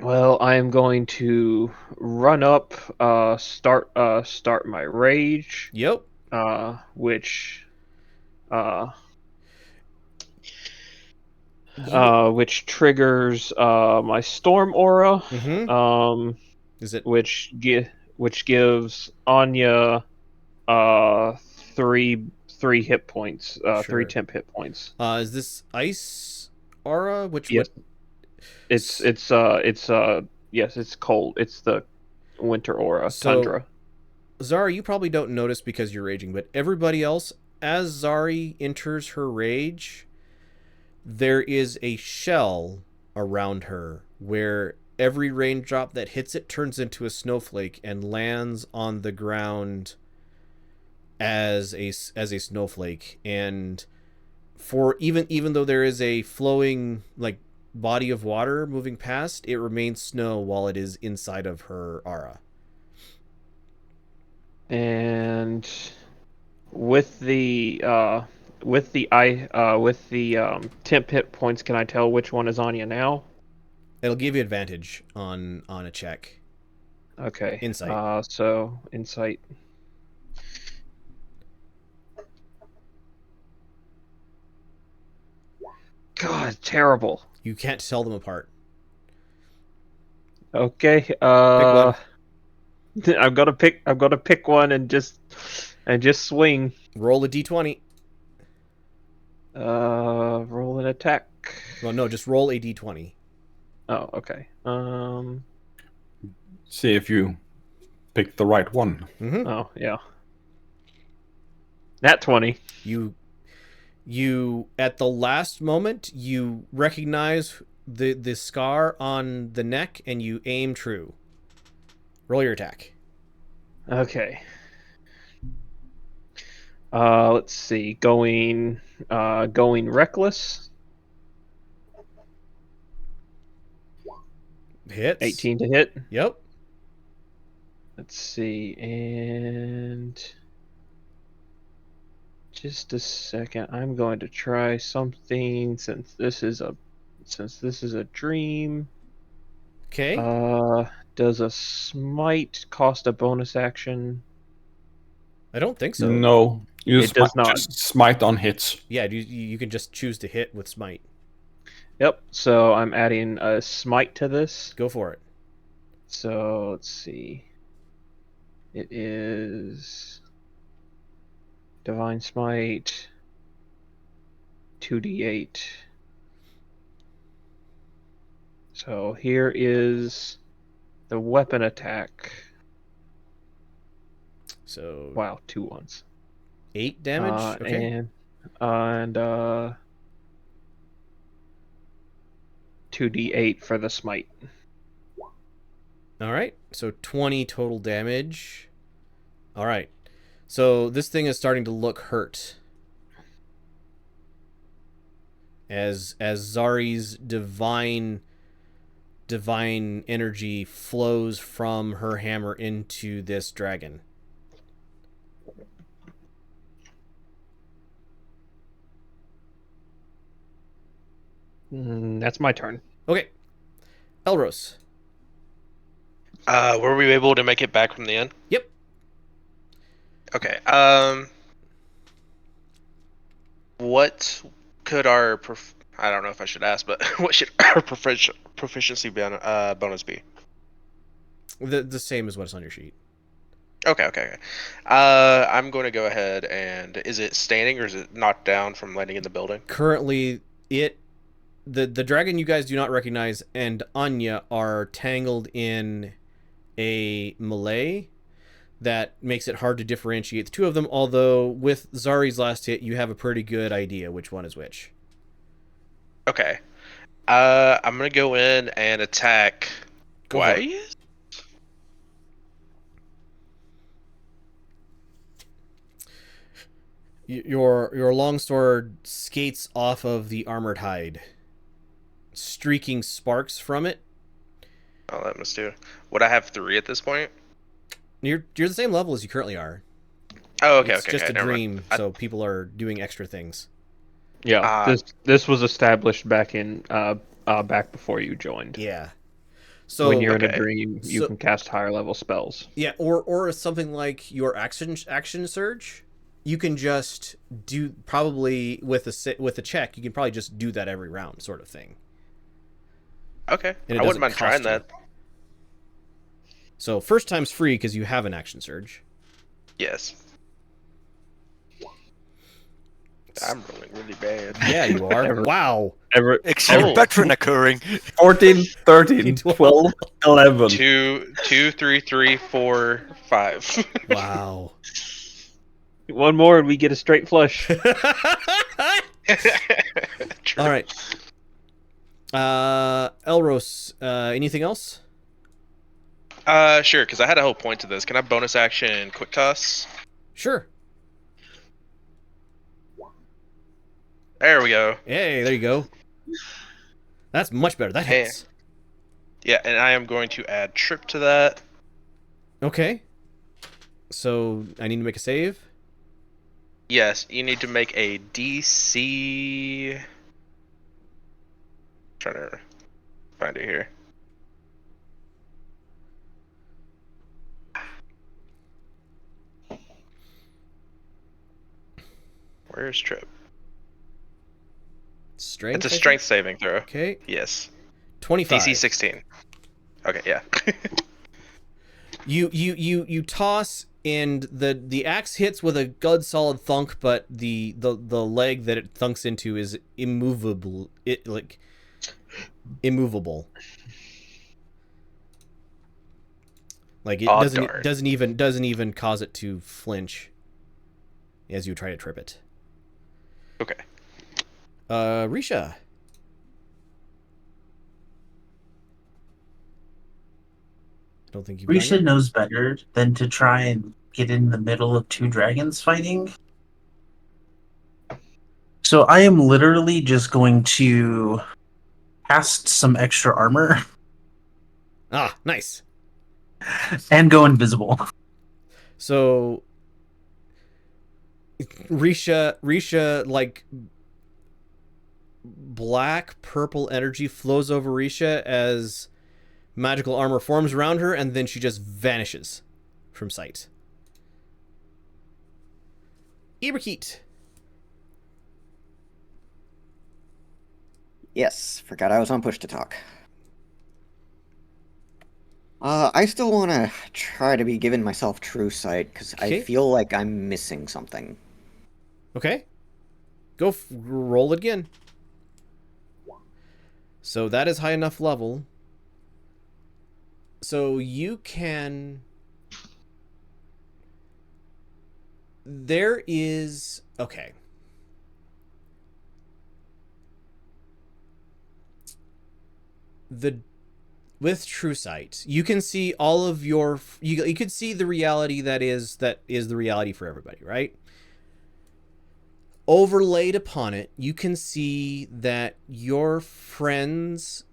Speaker 6: Well, I am going to run up, start my rage.
Speaker 1: Yep.
Speaker 6: Which triggers my storm aura.
Speaker 1: Mm-hmm. Is it
Speaker 6: which gives Anya three hit points,
Speaker 1: Sure.
Speaker 6: 3 temp hit points.
Speaker 1: Is this ice aura? Which
Speaker 6: Yes.
Speaker 1: what?
Speaker 6: It's yes, it's cold. It's the winter aura,
Speaker 1: So-
Speaker 6: tundra.
Speaker 1: Zari, you probably don't notice because you're raging, but everybody else, as Zari enters her rage, there is a shell around her where every raindrop that hits it turns into a snowflake and lands on the ground as a snowflake. And for even though there is a flowing like body of water moving past, it remains snow while it is inside of her aura.
Speaker 6: And with the with the temp hit points, can I tell which one is Anya now?
Speaker 1: It'll give you advantage on a check.
Speaker 6: Okay.
Speaker 1: Insight.
Speaker 6: So insight. God, terrible.
Speaker 1: You can't tell them apart.
Speaker 6: Okay.
Speaker 1: Pick one.
Speaker 6: I'm gonna pick one and just swing.
Speaker 1: Roll a d20.
Speaker 6: Roll an attack.
Speaker 1: Well, no, just roll a d20.
Speaker 6: Oh, okay.
Speaker 2: See if you pick the right one.
Speaker 1: Mm-hmm.
Speaker 6: Oh, yeah. Nat 20.
Speaker 1: You at the last moment you recognize the scar on the neck and you aim true. Roll your attack.
Speaker 6: Okay. Let's see. Going reckless.
Speaker 1: Hits.
Speaker 6: 18 to hit.
Speaker 1: Yep.
Speaker 6: Let's see. And just a second. I'm going to try something since this is a dream.
Speaker 1: Okay.
Speaker 6: Does a smite cost a bonus action?
Speaker 1: I don't think so.
Speaker 2: No, you
Speaker 6: It does not.
Speaker 2: just smite on hits.
Speaker 1: Yeah, you can just choose to hit with smite.
Speaker 6: Yep. So I'm adding a smite to this.
Speaker 1: Go for it.
Speaker 6: So let's see. It is Divine Smite 2d8. So here is the weapon attack.
Speaker 1: So
Speaker 6: Wow, 2 ones.
Speaker 1: 8 damage. Okay.
Speaker 6: And 2d8 for the smite.
Speaker 1: All right. So 20 total damage. All right. So this thing is starting to look hurt. As Zari's divine energy flows from her hammer into this dragon.
Speaker 6: That's my turn.
Speaker 1: Okay. Elros.
Speaker 3: Were we able to make it back from the inn?
Speaker 1: Yep.
Speaker 3: Okay. What could our I don't know if I should ask, but what should our proficiency bonus be?
Speaker 1: The same as what's on your sheet.
Speaker 3: Okay. I'm going to go ahead and is it standing or is it knocked down from landing in the building?
Speaker 1: Currently, the dragon you guys do not recognize and Anya are tangled in a melee that makes it hard to differentiate the two of them, although with Zari's last hit you have a pretty good idea which one is which.
Speaker 3: Okay. I'm gonna go in and attack
Speaker 1: Go for it.
Speaker 3: Guayas?
Speaker 1: Your longsword skates off of the armored hide, streaking sparks from it.
Speaker 3: Oh, that must do. Would I have 3 at this point?
Speaker 1: You're the same level as you currently are.
Speaker 3: Oh, okay,
Speaker 1: It's just a
Speaker 3: never mind.
Speaker 1: dream, so people are doing extra things.
Speaker 6: Yeah, this was established back in back before you joined.
Speaker 1: Yeah. So
Speaker 6: when you're in a
Speaker 3: okay.
Speaker 6: dream, you can cast higher level spells.
Speaker 1: Yeah, or something like your action surge, you can just do probably with a check. You can probably just do that every round, sort of thing.
Speaker 3: Okay,
Speaker 1: And
Speaker 3: I wouldn't mind trying
Speaker 1: you.
Speaker 3: that.
Speaker 1: So first time's free because you have an action surge.
Speaker 3: Yes. I'm rolling really bad.
Speaker 1: Yeah, you are. Wow.
Speaker 7: Extra veteran occurring.
Speaker 2: 14, 13, 12, 11.
Speaker 3: 2, 3, 3, 4, 5.
Speaker 1: Wow.
Speaker 6: One more and we get a straight flush.
Speaker 3: True.
Speaker 1: All right. Elros, anything else?
Speaker 3: Sure, because I had a whole point to this. Can I bonus action quick toss?
Speaker 1: Sure.
Speaker 3: There we go.
Speaker 1: Hey, there you go. That's much better. That hits.
Speaker 3: Yeah, and I am going to add trip to that.
Speaker 1: Okay. So I need to make a save.
Speaker 3: Yes, you need to make a DC. Trying to find it here. Where's Trip?
Speaker 1: Strength.
Speaker 3: It's a
Speaker 1: I think?
Speaker 3: strength saving throw.
Speaker 1: Okay.
Speaker 3: Yes.
Speaker 1: 25.
Speaker 3: DC 16. Okay, yeah.
Speaker 1: You toss, and the axe hits with a good solid thunk, but the leg that it thunks into is immovable. Immovable. Like it
Speaker 3: Aw,
Speaker 1: doesn't
Speaker 3: darn.
Speaker 1: doesn't even cause it to flinch as you try to trip it.
Speaker 3: Okay.
Speaker 1: Risha. I don't think you've gone
Speaker 4: Risha
Speaker 1: yet.
Speaker 4: knows better than to try and get in the middle of two dragons fighting. So I am literally just going to cast some extra armor
Speaker 1: Ah, nice.
Speaker 4: and go invisible.
Speaker 1: So Risha, like black purple energy flows over Risha as magical armor forms around her, and then she just vanishes from sight. Iberkeet.
Speaker 5: Yes, forgot I was on push to talk. I still want to try to be giving myself true sight because I
Speaker 1: Okay.
Speaker 5: feel like I'm missing something.
Speaker 1: Okay. Go roll it again. So that is high enough level. So you can... There is... Okay. With true sight, you can see all of your... You could see the reality that is the reality for everybody, right? Overlaid upon it, you can see that your friends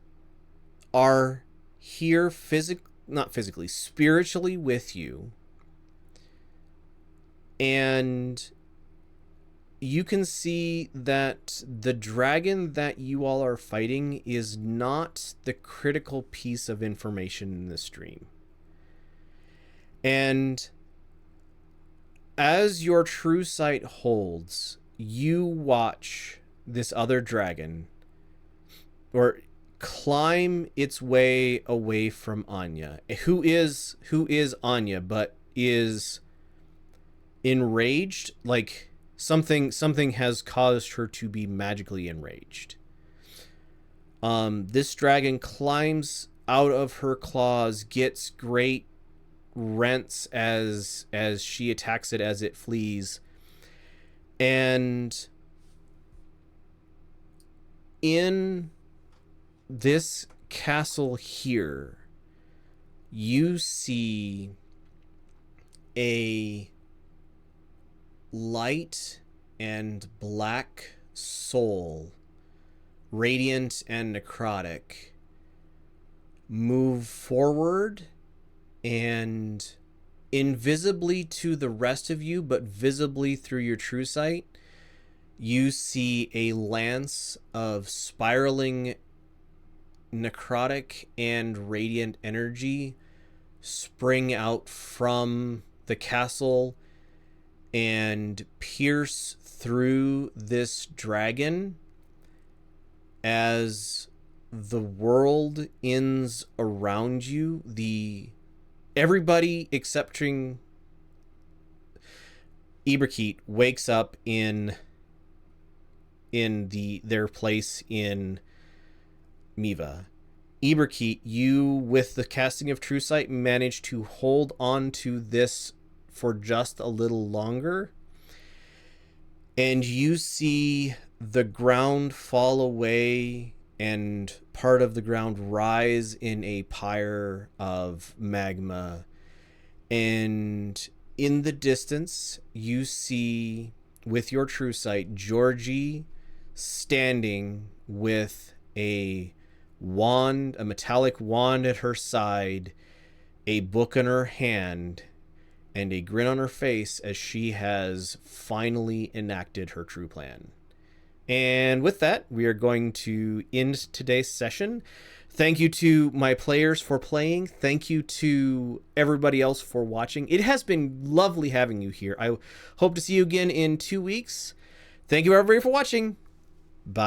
Speaker 1: are here not physically, spiritually with you. And you can see that the dragon that you all are fighting is not the critical piece of information in the stream. And as your true sight holds, you watch this other dragon, or climb its way away from Anya, who is Anya, but is enraged. Like something has caused her to be magically enraged. This dragon climbs out of her claws, gets great rents as she attacks it as it flees, and in this castle here, you see a light and black soul, radiant and necrotic, move forward, and invisibly to the rest of you, but visibly through your true sight, you see a lance of spiraling necrotic and radiant energy spring out from the castle and pierce through this dragon as the world ends around you. Everybody excepting Iberkeet wakes up in their place in Miva. Iberkeet, you, with the casting of True Sight, manage to hold on to this for just a little longer, and you see the ground fall away and part of the ground rise in a pyre of magma, and in the distance you see, with your true sight, Georgie standing with a metallic wand at her side, a book in her hand, and a grin on her face as she has finally enacted her true plan. And with that, we are going to end today's session. Thank you to my players for playing. Thank you to everybody else for watching. It has been lovely having you here. I hope to see you again in 2 weeks. Thank you, everybody, for watching. Bye.